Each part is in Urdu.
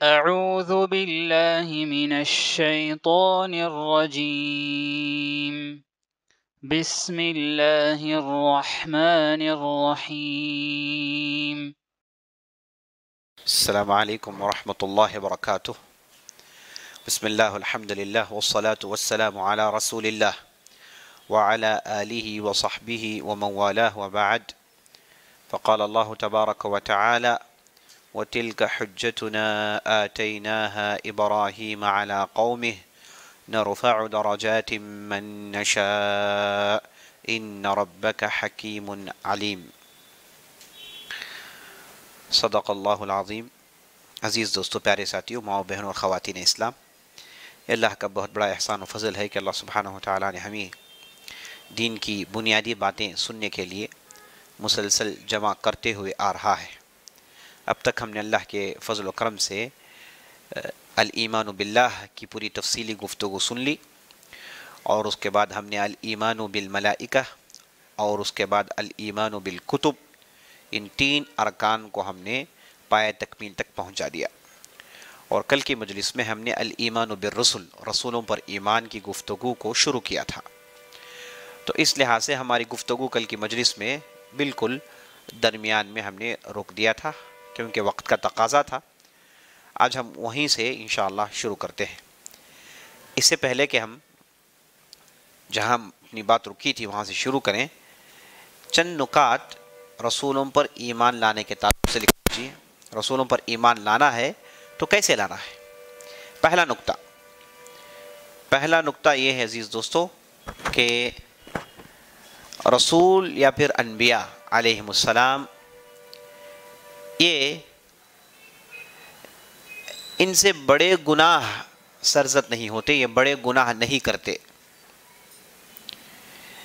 أعوذ بالله من الشيطان الرجيم بسم الله الرحمن الرحيم السلام عليكم ورحمة الله وبركاته. بسم الله والحمد لله والصلاة والسلام على رسول الله وعلى آله وصحبه ومن والاه وبعد. فقال الله تبارك وتعالى: وتلك حجتنا آتيناها إبراهيم على قومه نرفع درجات من نشاء إن ربك حكيم عليم. صدق اللہ العظیم. عزیز دوستو، پیارے ساتھیو، ماؤں بہنوں اور خواتین اسلام، اللہ کا بہت بڑا احسان و فضل ہے کہ اللہ سبحانہ وتعالی نے ہمیں دین کی بنیادی باتیں سننے کے لیے مسلسل جمع کرتے ہوئے آ رہا ہے. اب تک ہم نے اللہ کے فضل و کرم سے الایمان باللہ کی پوری تفصیلی گفتگو سن لی، اور اس کے بعد ہم نے الایمان بالملائکہ اور اس کے بعد الایمان بالکتب، ان تین ارکان کو ہم نے پایہ تکمیل تک پہنچا دیا. اور کل کی مجلس میں ہم نے الایمان بالرسل، رسولوں پر ایمان کی گفتگو کو شروع کیا تھا. تو اس لحاظ سے ہماری گفتگو کل کی مجلس میں بالکل درمیان میں ہم نے روک دیا تھا، کیونکہ وقت کا تقاضا تھا. آج ہم وہیں سے انشاءاللہ شروع کرتے ہیں. اس سے پہلے کہ ہم جہاں اپنی بات رکی تھی وہاں سے شروع کریں، چند نکات رسولوں پر ایمان لانے کے تعلق سے لکھ دیجیے. رسولوں پر ایمان لانا ہے تو کیسے لانا ہے؟ پہلا نقطہ یہ ہے عزیز دوستو کہ رسول یا پھر انبیاء علیہم السلام، یہ ان سے بڑے گناہ سرزد نہیں ہوتے، یہ بڑے گناہ نہیں کرتے،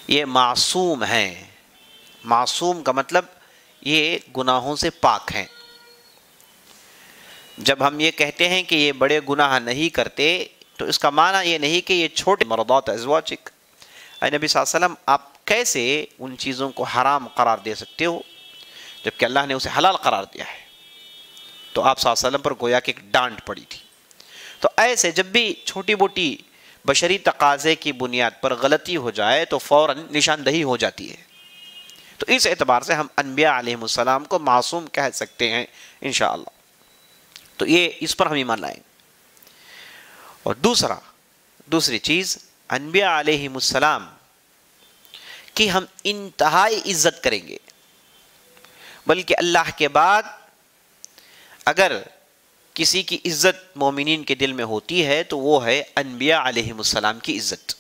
یہ معصوم ہیں. معصوم کا مطلب یہ گناہوں سے پاک ہیں. جب ہم یہ کہتے ہیں کہ یہ بڑے گناہ نہیں کرتے تو اس کا معنی یہ نہیں کہ یہ چھوٹے مرضات ازواجک، اے نبی صلی اللہ علیہ وسلم آپ کیسے ان چیزوں کو حرام قرار دے سکتے ہو جبکہ اللہ نے اسے حلال قرار دیا ہے؟ تو آپ صلی اللہ علیہ وسلم پر گویا کہ ایک ڈانٹ پڑی تھی. تو ایسے جب بھی چھوٹی موٹی بشری تقاضے کی بنیاد پر غلطی ہو جائے تو فوراً نشاندہی ہو جاتی ہے. تو اس اعتبار سے ہم انبیاء علیہم السلام کو معصوم کہہ سکتے ہیں انشاءاللہ. تو یہ اس پر ہم ایمان لائیں. اور دوسری چیز، انبیاء علیہم السلام کی ہم انتہائی عزت کریں گے، بلکہ اللہ کے بعد اگر کسی کی عزت مومنین کے دل میں ہوتی ہے تو وہ ہے انبیاء علیہم السلام کی عزت.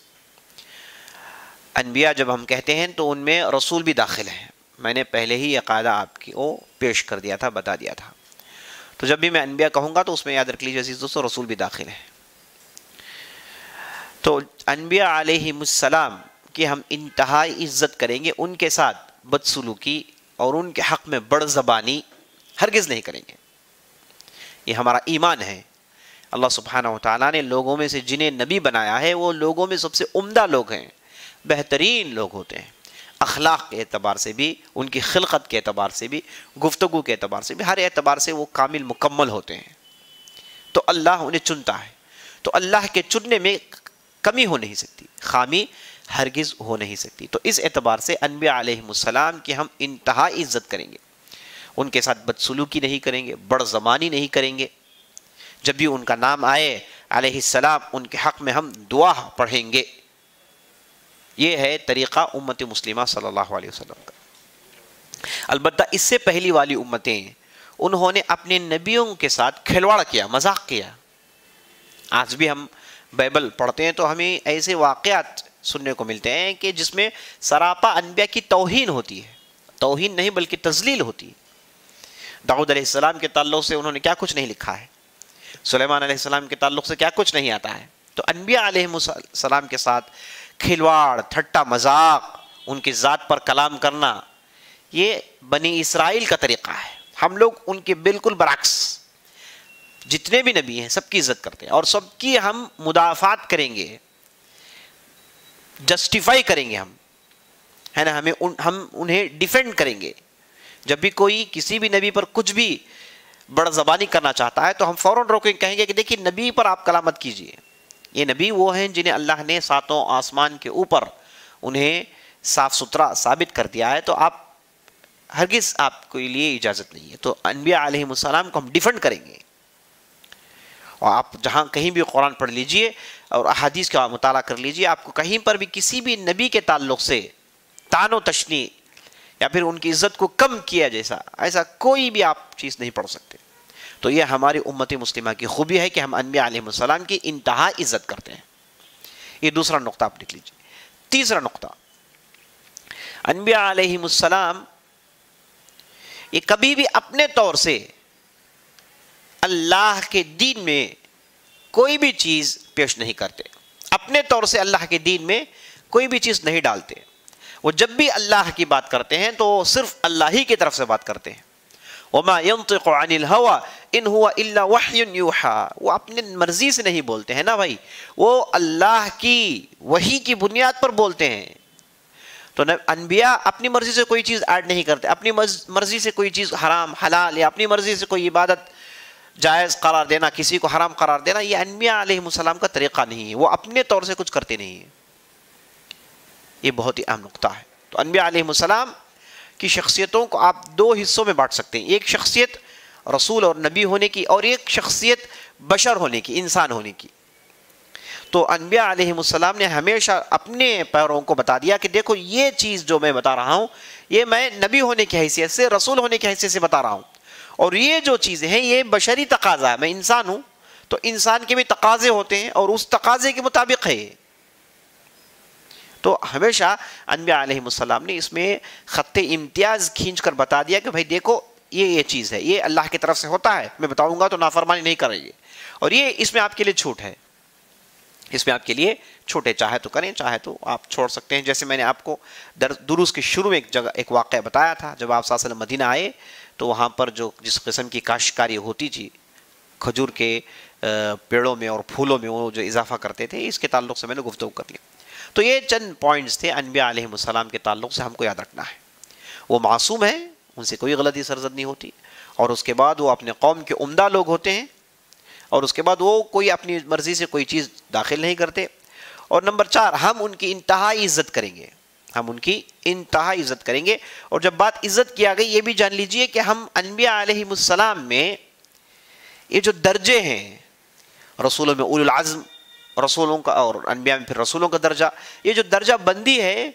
انبیاء جب ہم کہتے ہیں تو ان میں رسول بھی داخل ہیں. میں نے پہلے ہی یہ قاعدہ آپ کو پیش کر دیا تھا، بتا دیا تھا. تو جب بھی میں انبیاء کہوں گا تو اس میں یاد رکھ لیجیے عزیز دوستو، رسول بھی داخل ہیں. تو انبیاء علیہم السلام کی ہم انتہائی عزت کریں گے، ان کے ساتھ بدسلوکی اور ان کے حق میں بڑ زبانی ہرگز نہیں کریں گے. یہ ہمارا ایمان ہے. اللہ سبحانہ وتعالیٰ نے لوگوں میں سے جنہیں نبی بنایا ہے وہ لوگوں میں سب سے عمدہ لوگ ہیں، بہترین لوگ ہوتے ہیں، اخلاق کے اعتبار سے بھی، ان کی خلقت کے اعتبار سے بھی، گفتگو کے اعتبار سے بھی، ہر اعتبار سے وہ کامل مکمل ہوتے ہیں. تو اللہ انہیں چنتا ہے. تو اللہ کے چننے میں کمی ہو نہیں سکتی، خامی ہرگز ہو نہیں سکتی. تو اس اعتبار سے انبیاء علیہم السلام کی ہم انتہائی عزت کریں گے، ان کے ساتھ بدسلوکی نہیں کریں گے، بڑ زمانی نہیں کریں گے. جب بھی ان کا نام آئے علیہ السلام، ان کے حق میں ہم دعا پڑھیں گے. یہ ہے طریقہ امت مسلمہ صلی اللہ علیہ وسلم کا. البتہ اس سے پہلی والی امتیں انہوں نے اپنے نبیوں کے ساتھ کھلواڑ کیا، مذاق کیا. آج بھی ہم بائبل پڑھتے ہیں تو ہمیں ایسے واقعات سننے کو ملتے ہیں کہ جس میں سراپا انبیاء کی توہین ہوتی ہے. توہین نہیں بلکہ تذلیل ہوتی ہے. داؤد علیہ السلام کے تعلق سے انہوں نے کیا کچھ نہیں لکھا ہے، سلیمان علیہ السلام کے تعلق سے کیا کچھ نہیں آتا ہے. تو انبیاء علیہ السلام کے ساتھ کھلواڑ، ٹھٹا مذاق، ان کی ذات پر کلام کرنا، یہ بنی اسرائیل کا طریقہ ہے. ہم لوگ ان کے بالکل برعکس، جتنے بھی نبی ہیں سب کی عزت کرتے ہیں اور سب کی ہم مدافعات کریں گے، جسٹیفائی کریں گے ہم، ہے نا، ہم انہیں ڈیفینڈ کریں گے. جب بھی کوئی کسی بھی نبی پر کچھ بھی بڑا زبانی کرنا چاہتا ہے تو ہم فوراً روکیں، کہیں گے کہ دیکھیے نبی پر آپ کلام مت کیجیے، یہ نبی وہ ہیں جنہیں اللہ نے ساتوں آسمان کے اوپر انہیں صاف ستھرا ثابت کر دیا ہے، تو آپ ہرگز آپ کے لیے اجازت نہیں ہے۔ تو انبیاء علیہ السلام کو ہم ڈیفینڈ کریں گے، اور آپ جہاں کہیں بھی قرآن پڑھ لیجئے اور احادیث کا مطالعہ کر لیجئے، آپ کو کہیں پر بھی کسی بھی نبی کے تعلق سے طعن و تشنیع یا پھر ان کی عزت کو کم کیا جیسا ایسا کوئی بھی آپ چیز نہیں پڑھ سکتے۔ تو یہ ہماری امت مسلمہ کی خوبی ہے کہ ہم انبیاء علیہ السلام کی انتہا عزت کرتے ہیں۔ یہ دوسرا نقطہ آپ لکھ لیجیے۔ تیسرا نقطہ، انبیاء علیہ السلام یہ کبھی بھی اپنے طور سے اللہ کے دین میں کوئی بھی چیز پیش نہیں کرتے، اپنے طور سے اللہ کے دین میں کوئی بھی چیز نہیں ڈالتے۔ وہ جب بھی اللہ کی بات کرتے ہیں تو صرف اللہ ہی کی طرف سے بات کرتے ہیں۔ وَمَا يَنطِقُ عَنِ الْهَوَىٰ إِنْ هُوَ إِلَّا وَحْيٌ يُوحَىٰ، وہ اپنے مرضی سے نہیں بولتے ہیں نا بھائی، وہ اللہ کی وحی کی بنیاد پر بولتے ہیں۔ تو انبیاء اپنی مرضی سے کوئی چیز ایڈ نہیں کرتے، اپنی مرضی سے کوئی چیز حرام حلال یا اپنی مرضی سے کوئی عبادت جائز قرار دینا، کسی کو حرام قرار دینا، یہ انبیاء علیہ السلام کا طریقہ نہیں ہے، وہ اپنے طور سے کچھ کرتے نہیں ہیں۔ یہ بہت ہی اہم نقطہ ہے۔ تو انبیاء علیہ السلام کی شخصیتوں کو آپ دو حصوں میں بانٹ سکتے ہیں، ایک شخصیت رسول اور نبی ہونے کی، اور ایک شخصیت بشر ہونے کی، انسان ہونے کی۔ تو انبیاء علیہ السلام نے ہمیشہ اپنے پیرووں کو بتا دیا کہ دیکھو یہ چیز جو میں بتا رہا ہوں یہ میں نبی ہونے کی حیثیت سے، رسول ہونے کی حیثیت سے بتا رہا ہوں، اور یہ جو چیزیں ہیں یہ بشری تقاضا ہے، میں انسان ہوں تو انسان کے بھی تقاضے ہوتے ہیں اور اس تقاضے کے مطابق ہے۔ تو ہمیشہ انبیاء علیہ السلام نے اس میں خط امتیاز کھینچ کر بتا دیا کہ بھائی دیکھو یہ چیز ہے، یہ اللہ کی طرف سے ہوتا ہے، میں بتاؤں گا تو نافرمانی نہیں کریں گے، اور یہ اس میں آپ کے لیے چھوٹ ہے، اس میں آپ کے لیے چھوٹے، چاہے تو کریں چاہے تو آپ چھوڑ سکتے ہیں۔ جیسے میں نے آپ کو دروس کے شروع میں ایک واقعہ بتایا تھا، جب آپ صلی اللہ علیہ وسلم مدینہ آئے تو وہاں پر جس قسم کی کاشتکاری ہوتی تھی، کھجور کے پیڑوں میں اور پھولوں میں وہ جو اضافہ کرتے تھے، اس کے تعلق سے میں نے گفتگو کر لی۔ تو یہ چند پوائنٹس تھے انبیاء علیہ السلام کے تعلق سے ہم کو یاد رکھنا ہے۔ وہ معصوم ہیں، ان سے کوئی غلطی سرزد نہیں ہوتی، اور اس کے بعد وہ اپنے قوم کے عمدہ لوگ ہوتے ہیں، اور اس کے بعد وہ کوئی اپنی مرضی سے کوئی چیز داخل نہیں کرتے۔ اور نمبر 4، ہم ان کی انتہائی عزت کریں گے، ہم ان کی انتہائی عزت کریں گے۔ اور جب بات عزت کی آ گئی، یہ بھی جان لیجئے کہ ہم انبیاء علیہ السلام میں یہ جو درجے ہیں، رسولوں میں اولو العزم رسولوں کا، اور انبیاء میں پھر رسولوں کا درجہ، یہ جو درجہ بندی ہے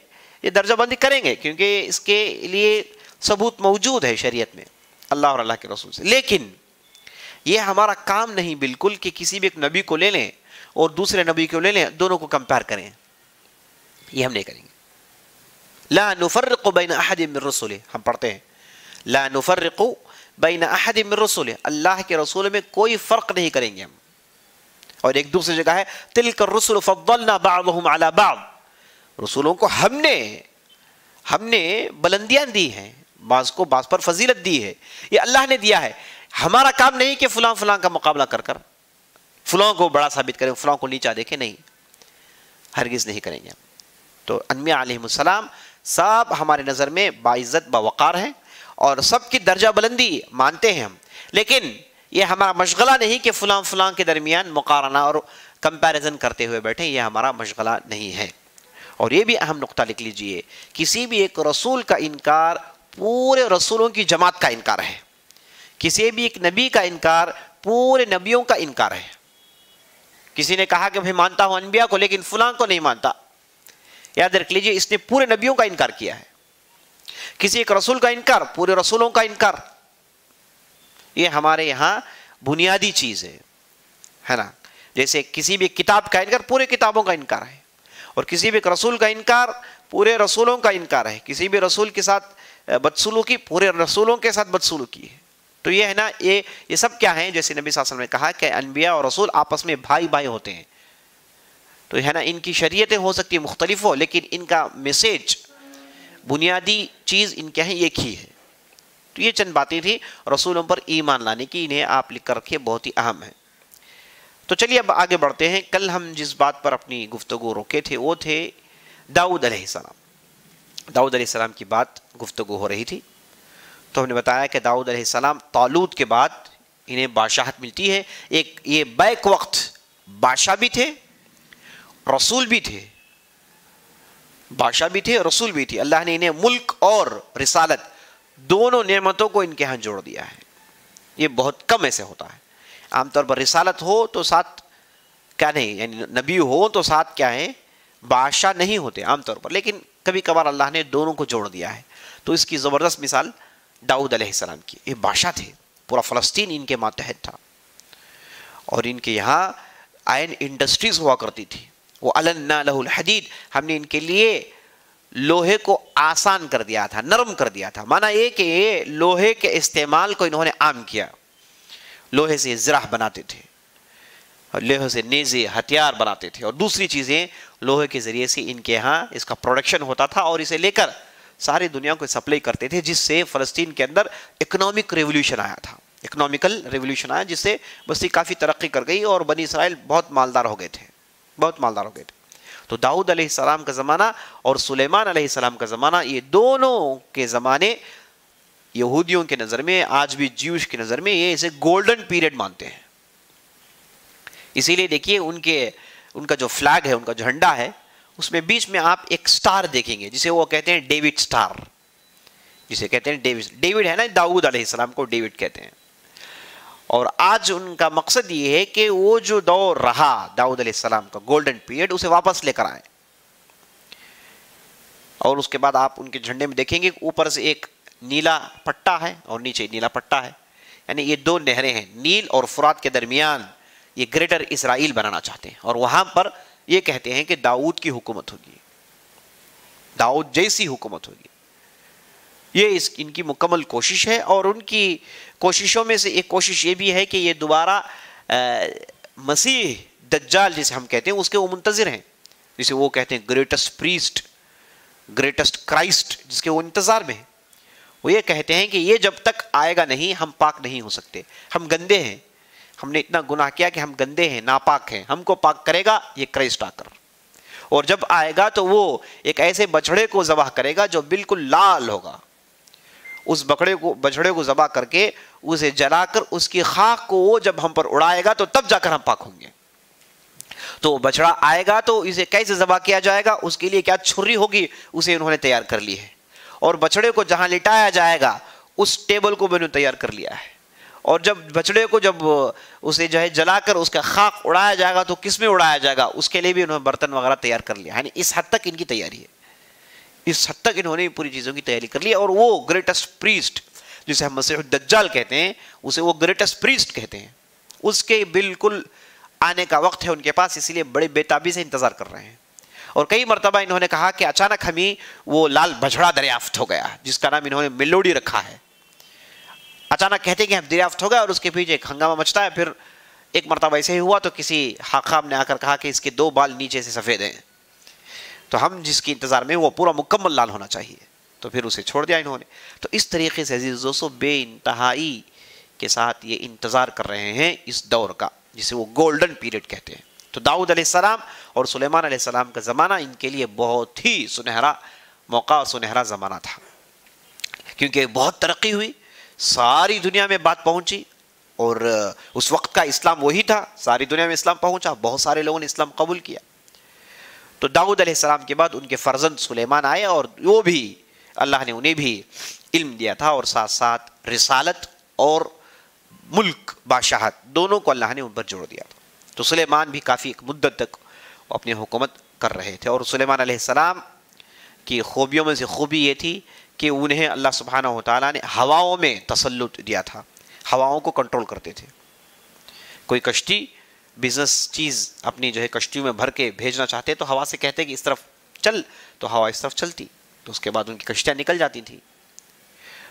یہ درجہ بندی کریں گے کیونکہ اس کے لیے ثبوت موجود ہے شریعت میں اللہ اور اللہ کے رسول سے۔ لیکن یہ ہمارا کام نہیں بالکل کہ کسی بھی ایک نبی کو لے لیں اور دوسرے نبی کو لے لیں، دونوں کو کمپیئر کریں، یہ ہم نہیں کریں گے۔ لا نفرق بین احد من رسولہ، ہم پڑھتے ہیں لا نفرق بین احد من رسولہ، اللہ کے رسول میں کوئی فرق نہیں کریں گے ہم۔ اور ایک دوسری جگہ ہے تلک الرسل فضلنا بعضهم علی بعض، رسولوں کو ہم نے بلندیاں دی ہیں، بعض کو بعض پر فضیلت دی ہے، یہ اللہ نے دیا ہے۔ ہمارا کام نہیں کہ فلاں فلاں کا مقابلہ کر فلاں کو بڑا ثابت کریں، فلاں کو نیچا دیکھیں، نہیں، ہرگز نہیں کریں گے ہم۔ تو انبیاء علیہ السلام سب ہمارے نظر میں باعزت باوقار ہیں اور سب کی درجہ بلندی مانتے ہیں ہم، لیکن یہ ہمارا مشغلہ نہیں کہ فلاں فلاں کے درمیان مقارنہ اور کمپیریزن کرتے ہوئے بیٹھیں، یہ ہمارا مشغلہ نہیں ہے۔ اور یہ بھی اہم نقطہ لکھ لیجئے، کسی بھی ایک رسول کا انکار پورے رسولوں کی جماعت کا انکار ہے، کسی بھی ایک نبی کا انکار پورے نبیوں کا انکار ہے۔ کسی نے کہا کہ بھائی مانتا ہوں انبیاء کو لیکن فلاں کو نہیں مانتا، یاد رکھ لیجئے اس نے پورے نبیوں کا انکار کیا ہے۔ کسی ایک رسول کا انکار پورے رسولوں کا انکار، یہ ہمارے یہاں بنیادی چیز ہے نا۔ جیسے کسی بھی کتاب کا انکار پورے کتابوں کا انکار ہے، اور کسی بھی ایک رسول کا انکار پورے رسولوں کا انکار ہے، کسی بھی رسول کے ساتھ بدسلوکی پورے رسولوں کے ساتھ بدسلوکی ہے۔ تو یہ ہے نا، یہ سب کیا ہیں، جیسے نبی صلی اللہ علیہ وسلم نے کہا کہ انبیاء اور رسول آپس میں بھائی بھائی ہوتے ہیں۔ تو یہ ہے نا، ان کی شریعتیں ہو سکتی ہیں مختلف ہو، لیکن ان کا میسیج، بنیادی چیز ان کے ہیں ایک ہی ہے۔ تو یہ چند باتیں تھی رسولوں پر ایمان لانے کی، انہیں آپ لکھ کر رکھیے، بہت ہی اہم ہے۔ تو چلیے اب آگے بڑھتے ہیں۔ کل ہم جس بات پر اپنی گفتگو روکے تھے وہ تھے داؤد علیہ السلام۔ داؤد علیہ السلام کی بات گفتگو ہو رہی تھی، تو ہم نے بتایا کہ داؤد علیہ السلام طالوت کے بعد انہیں بادشاہت ملتی ہے. ایک یہ بیک وقت بادشاہ بھی تھے، رسول بھی تھے، بادشاہ بھی تھے، رسول بھی تھے. اللہ نے انہیں ملک اور رسالت دونوں نعمتوں کو ان کے ہاں جوڑ دیا ہے. یہ بہت کم ایسے ہوتا ہے. عام طور پر رسالت ہو تو ساتھ کیا نہیں، یعنی نبی ہو تو ساتھ کیا ہے، بادشاہ نہیں ہوتے عام طور پر، لیکن کبھی کبھار اللہ نے دونوں کو جوڑ دیا ہے. تو اس کی زبردست مثال داؤد علیہ السلام کی. یہ بادشاہ تھے، پورا فلسطین ان کے ماتحت تھا، اور ان کے یہاں آئرن انڈسٹریز ہوا کرتی تھی. وہ النا لہ الحدید، ہم نے ان کے لیے لوہے کو آسان کر دیا تھا، نرم کر دیا تھا. معنی یہ کہ لوہے کے استعمال کو انہوں نے عام کیا. لوہے سے زرہ بناتے تھے، لوہے سے نیزے ہتھیار بناتے تھے، اور دوسری چیزیں لوہے کے ذریعے سے ان کے ہاں اس کا پروڈکشن ہوتا تھا، اور اسے لے کر ساری دنیا کو سپلائی کرتے تھے، جس سے فلسطین کے اندر اکنامک ریولوشن آیا تھا. اکنامیکل ریولوشن آیا جس سے بستی کافی ترقی کر گئی، اور بنی اسرائیل بہت مالدار ہو گئے تھے، بہت مالدار ہو گئے تھے. تو داؤد علیہ السلام کا زمانہ اور سلیمان علیہ السلام کا زمانہ، یہ دونوں کے زمانے یہودیوں کے نظر میں، آج بھی جیوش کے نظر میں، یہ اسے گولڈن پیریڈ مانتے ہیں. اسی لیے دیکھیے ان کا جو فلیگ ہے، ان کا جو جھنڈا ہے، اس میں بیچ میں آپ ایک سٹار دیکھیں گے، جسے وہ کہتے ہیں ڈیوڈ سٹار، جسے کہتے ہیں ڈیوڈ ہے نا، داؤد علیہ السلام کو ڈیوڈ کہتے ہیں. اور آج ان کا مقصد یہ ہے کہ وہ جو دور رہا داؤد علیہ السلام کا گولڈن پیریڈ، اسے واپس لے کر آئیں. اور اس کے بعد آپ ان کے جھنڈے میں دیکھیں گے اوپر سے ایک نیلا پٹا ہے اور نیچے نیلا پٹا ہے، یعنی یہ دو نہریں ہیں، نیل اور فرات کے درمیان. یہ گریٹر اسرائیل بنانا چاہتے ہیں، اور وہاں پر یہ کہتے ہیں کہ داؤد کی حکومت ہوگی، داؤد جیسی حکومت ہوگی. یہ ان کی مکمل کوشش ہے. اور ان کی کوششوں میں سے ایک کوشش یہ بھی ہے کہ یہ دوبارہ مسیح دجال جسے ہم کہتے ہیں اس کے وہ منتظر ہیں، جسے وہ کہتے ہیں گریٹسٹ پریسٹ، گریٹسٹ کرائسٹ، جس کے وہ انتظار میں ہیں. وہ یہ کہتے ہیں کہ یہ جب تک آئے گا نہیں، ہم پاک نہیں ہو سکتے، ہم گندے ہیں، ہم نے اتنا گناہ کیا کہ ہم گندے ہیں، ناپاک ہیں، ہم کو پاک کرے گا یہ کرائسٹ آ کر. اور جب آئے گا تو وہ ایک ایسے بچڑے کو ذبح کرے گا جو بالکل لال ہوگا. اس بچڑے کو ذبح کر کے اسے جلا کر اس کی خاک کو وہ جب ہم پر اڑائے گا تو تب جا کر ہم پاک ہوں گے. تو بچڑا آئے گا تو اسے کیسے ذبح کیا جائے گا، اس کے لیے کیا چھری ہوگی، اسے انہوں نے تیار کر لی ہے. اور بچڑے کو جہاں لٹایا جائے گا اس ٹیبل کو بھی انہوں نے تیار کر لیا ہے. اور جب بچڑے کو جب اسے جو ہے جلا کر اس کا خاک اڑایا جائے گا تو کس میں اڑایا جائے گا، اس کے لیے بھی انہوں نے برتن وغیرہ تیار کر لیا. یعنی اس حد تک ان کی تیاری ہے، اس حد تک انہوں نے پوری چیزوں کی تیاری کر لی. اور وہ گریٹسٹ پریسٹ جسے ہم مسیح الدجال کہتے ہیں، اسے وہ گریٹسٹ پریسٹ کہتے ہیں، اس کے بالکل آنے کا وقت ہے ان کے پاس، اسی لیے بڑے بےتابی سے انتظار کر رہے ہیں. اور کئی مرتبہ انہوں نے کہا کہ اچانک ہمیں وہ لال بچڑا دریافت ہو گیا جس کا نام انہوں نے میلوڈی رکھا ہے. اچانک کہتے ہیں کہ ہم دریافت ہو گئے، اور اس کے پیچھے ایک ہنگامہ مچتا ہے. پھر ایک مرتبہ ایسے ہی ہوا تو کسی حاکم نے آ کر کہا کہ اس کے 2 بال نیچے سے سفید ہیں، تو ہم جس کی انتظار میں وہ پورا مکمل لال ہونا چاہیے، تو پھر اسے چھوڑ دیا انہوں نے. تو اس طریقے سے عزیز دوستو بے انتہائی کے ساتھ یہ انتظار کر رہے ہیں اس دور کا جسے وہ گولڈن پیریڈ کہتے ہیں. تو داؤد علیہ السلام اور سلیمان علیہ السلام کا زمانہ ان کے لیے بہت ہی سنہرا موقع اور سنہرا زمانہ تھا، کیونکہ بہت ترقی ہوئی، ساری دنیا میں بات پہنچی. اور اس وقت کا اسلام وہی تھا، ساری دنیا میں اسلام پہنچا، بہت سارے لوگوں نے اسلام قبول کیا. تو داؤد علیہ السلام کے بعد ان کے فرزند سلیمان آئے، اور وہ بھی اللہ نے انہیں بھی علم دیا تھا، اور ساتھ ساتھ رسالت اور ملک بادشاہت دونوں کو اللہ نے ان پر جوڑ دیا تھا. تو سلیمان بھی کافی ایک مدت تک اپنی حکومت کر رہے تھے. اور سلیمان علیہ السلام کی خوبیوں میں سے خوبی یہ تھی کہ انہیں اللہ سبحانہ و تعالیٰ نے ہواؤں میں تسلط دیا تھا، ہواؤں کو کنٹرول کرتے تھے. کوئی کشتی بزنس چیز اپنی جو ہے کشتیوں میں بھر کے بھیجنا چاہتے تو ہوا سے کہتے کہ اس طرف چل، تو ہوا اس طرف چلتی، تو اس کے بعد ان کی کشتیاں نکل جاتی تھیں.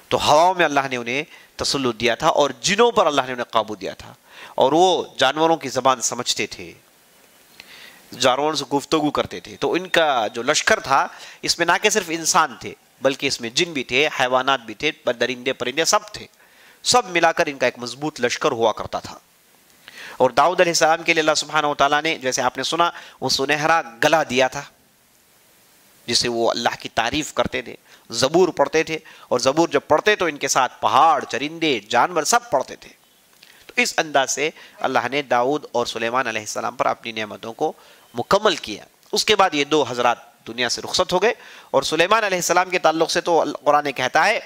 تو ہواؤں میں اللہ نے انہیں تسلط دیا تھا، اور جنوں پر اللہ نے انہیں قابو دیا تھا. اور وہ جانوروں کی زبان سمجھتے تھے، جانوروں سے گفتگو کرتے تھے. تو ان کا جو لشکر تھا اس میں نہ کہ صرف انسان تھے بلکہ اس میں جن بھی تھے، حیوانات بھی تھے، درندے پرندے سب تھے. سب ملا کر ان کا ایک مضبوط لشکر ہوا کرتا تھا. اور داؤد علیہ السلام کے لیے اللہ سبحانہ و تعالیٰ نے، جیسے آپ نے سنا، وہ سنہرا گلا دیا تھا جسے وہ اللہ کی تعریف کرتے تھے، زبور پڑھتے تھے. اور زبور جب پڑھتے تو ان کے ساتھ پہاڑ، چرندے، جانور سب پڑھتے تھے. تو اس انداز سے اللہ نے داؤد اور سلیمان علیہ السلام پر اپنی نعمتوں کو مکمل کیا. اس کے بعد یہ دو حضرات دنیا سے رخصت ہو گئے. اور سلیمان علیہ السلام کے تعلق سے تو قرآن کہتا ہے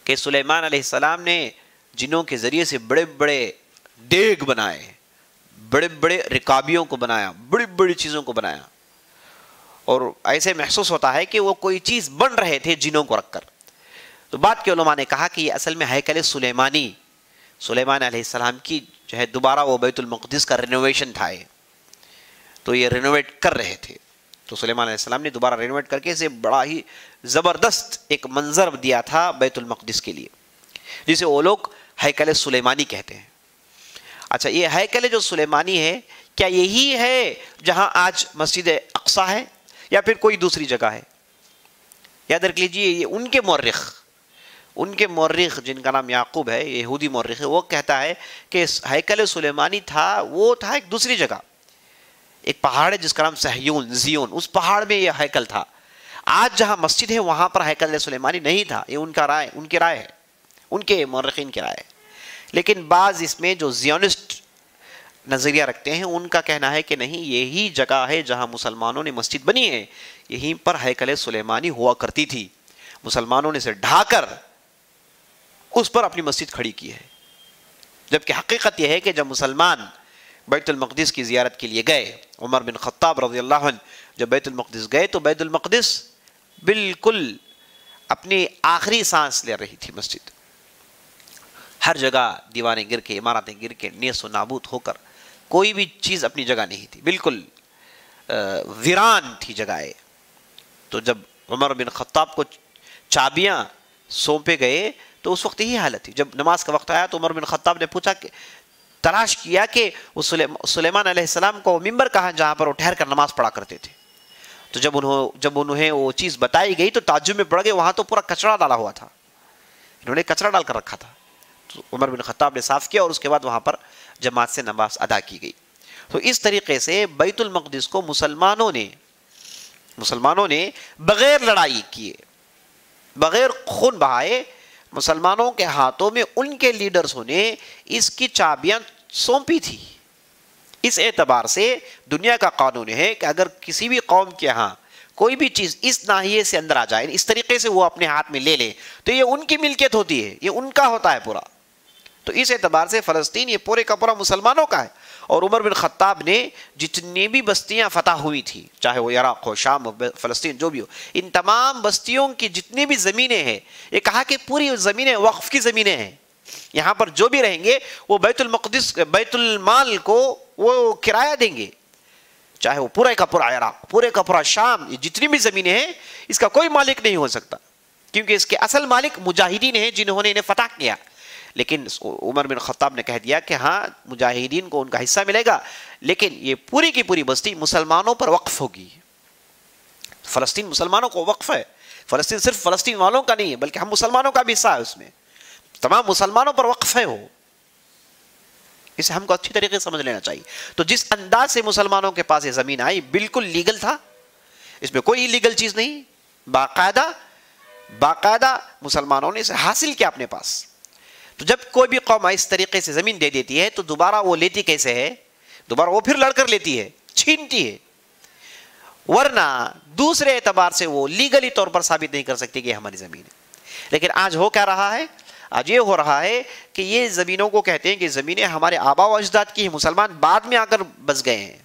کہ سلیمان علیہ السلام نے جنوں کے ذریعے سے بڑے بڑے دیگ بنائے, بڑے بڑے رکابیوں کو بنایا, بڑی بڑی چیزوں کو بنایا, اور ایسے محسوس ہوتا ہے کہ وہ کوئی چیز بن رہے تھے جنوں کو رکھ کر. تو بعد کے علماء نے کہا کہ یہ اصل میں ہیکل سلیمانی, سلیمان علیہ السلام کی جو ہے دوبارہ وہ بیت المقدس کا رینوویشن تھا, تو یہ رینوویٹ کر رہے تھے. تو سلیمان علیہ السلام نے دوبارہ رینوویٹ کر کے اسے بڑا ہی زبردست ایک منظر دیا تھا بیت المقدس کے لیے, جسے وہ لوگ ہیکل سلیمانی کہتے ہیں. اچھا, یہ ہیکل جو سلیمانی ہے کیا یہی ہے جہاں آج مسجد اقصیٰ ہے یا پھر کوئی دوسری جگہ ہے؟ یاد رکھ لیجیے, یہ ان کے مورخ جن کا نام یعقوب ہے, یہودی مورخ ہے, وہ کہتا ہے کہ ہیکل سلیمانی تھا, وہ تھا ایک دوسری جگہ, ایک پہاڑ ہے جس کا نام صہیون, زیون, اس پہاڑ میں یہ ہیکل تھا. آج جہاں مسجد ہے وہاں پر ہیکل سلیمانی نہیں تھا. یہ ان کی رائے ہے, ان کے مورخین کی رائے ہے. لیکن بعض اس میں جو زیونسٹ نظریہ رکھتے ہیں ان کا کہنا ہے کہ نہیں, یہی جگہ ہے جہاں مسلمانوں نے مسجد بنی ہے, یہیں پر ہیکل سلیمانی ہوا کرتی تھی. مسلمانوں نے اسے ڈھا کر اس پر اپنی مسجد کھڑی کی ہے. جبکہ حقیقت یہ ہے کہ جب مسلمان بیت المقدس کی زیارت کے لیے گئے, عمر بن خطاب رضی اللہ عنہ جب بیت المقدس گئے تو بیت المقدس بالکل اپنی آخری سانس لے رہی تھی مسجد. ہر جگہ دیواریں گر کے, عمارتیں گر کے, نیس و نابود ہو کر, کوئی بھی چیز اپنی جگہ نہیں تھی, بالکل ویران تھی جگہیں. تو جب عمر بن خطاب کو چابیاں سونپے گئے تو اس وقت یہی حالت تھی. جب نماز کا وقت آیا تو عمر بن خطاب نے پوچھا کہ تلاش کیا کہ سلیمان علیہ السلام کو ممبر کہاں جہاں پر وہ ٹھہر کر نماز پڑھا کرتے تھے. تو جب انہیں وہ چیز بتائی گئی تو تعجب میں پڑ گئے, وہاں تو پورا کچرا ڈالا ہوا تھا, انہوں نے کچرا ڈال کر رکھا تھا. تو عمر بن خطاب نے صاف کیا اور اس کے بعد وہاں پر جماعت سے نماز ادا کی گئی. تو اس طریقے سے بیت المقدس کو مسلمانوں نے بغیر لڑائی کیے, بغیر خون بہائے, مسلمانوں کے ہاتھوں میں ان کے لیڈرز نے اس کی چابیاں سونپی تھی. اس اعتبار سے دنیا کا قانون ہے کہ اگر کسی بھی قوم کے ہاں کوئی بھی چیز اس ناحیے سے اندر آ جائے, اس طریقے سے وہ اپنے ہاتھ میں لے لے, تو یہ ان کی ملکیت ہوتی ہے, یہ ان کا ہوتا ہے پورا. تو اس اعتبار سے فلسطین یہ پورے کا پورا مسلمانوں کا ہے. اور عمر بن خطاب نے جتنی بھی بستیاں فتح ہوئی تھی, چاہے وہ عراق ہو, شام ہو, فلسطین جو بھی ہو, ان تمام بستیوں کی جتنی بھی زمینیں ہیں, یہ کہا کہ پوری زمینیں وقف کی زمینیں ہیں, یہاں پر جو بھی رہیں گے وہ بیت المال کو وہ کرایہ دیں گے, چاہے وہ پورے کا پورا عراق, پورے کا پورا شام, یہ جتنی بھی زمینیں ہیں اس کا کوئی مالک نہیں ہو سکتا, کیونکہ اس کے اصل مالک مجاہدین ہیں جنہوں نے انہیں فتح کیا. لیکن عمر بن خطاب نے کہہ دیا کہ ہاں مجاہدین کو ان کا حصہ ملے گا, لیکن یہ پوری کی پوری بستی مسلمانوں پر وقف ہوگی. فلسطین مسلمانوں کو وقف ہے, فلسطین صرف فلسطین والوں کا نہیں ہے بلکہ ہم مسلمانوں کا بھی حصہ ہے, اس میں تمام مسلمانوں پر وقف ہے وہ. اسے ہم کو اچھی طریقے سے سمجھ لینا چاہیے. تو جس انداز سے مسلمانوں کے پاس یہ زمین آئی بالکل لیگل تھا, اس میں کوئی لیگل چیز نہیں, باقاعدہ مسلمانوں نے اسے حاصل کیا اپنے پاس. تو جب کوئی بھی قوم اس طریقے سے زمین دے دیتی ہے تو دوبارہ وہ لیتی کیسے ہے, دوبارہ وہ پھر لڑ کر لیتی ہے, چھینتی ہے, ورنہ دوسرے اعتبار سے وہ لیگلی طور پر ثابت نہیں کر سکتی کہ ہماری زمین ہے. لیکن آج ہو کیا رہا ہے, آج یہ ہو رہا ہے کہ یہ زمینوں کو کہتے ہیں کہ زمینیں ہمارے آبا و اجداد کی ہیں, مسلمان بعد میں آ کر بس گئے ہیں.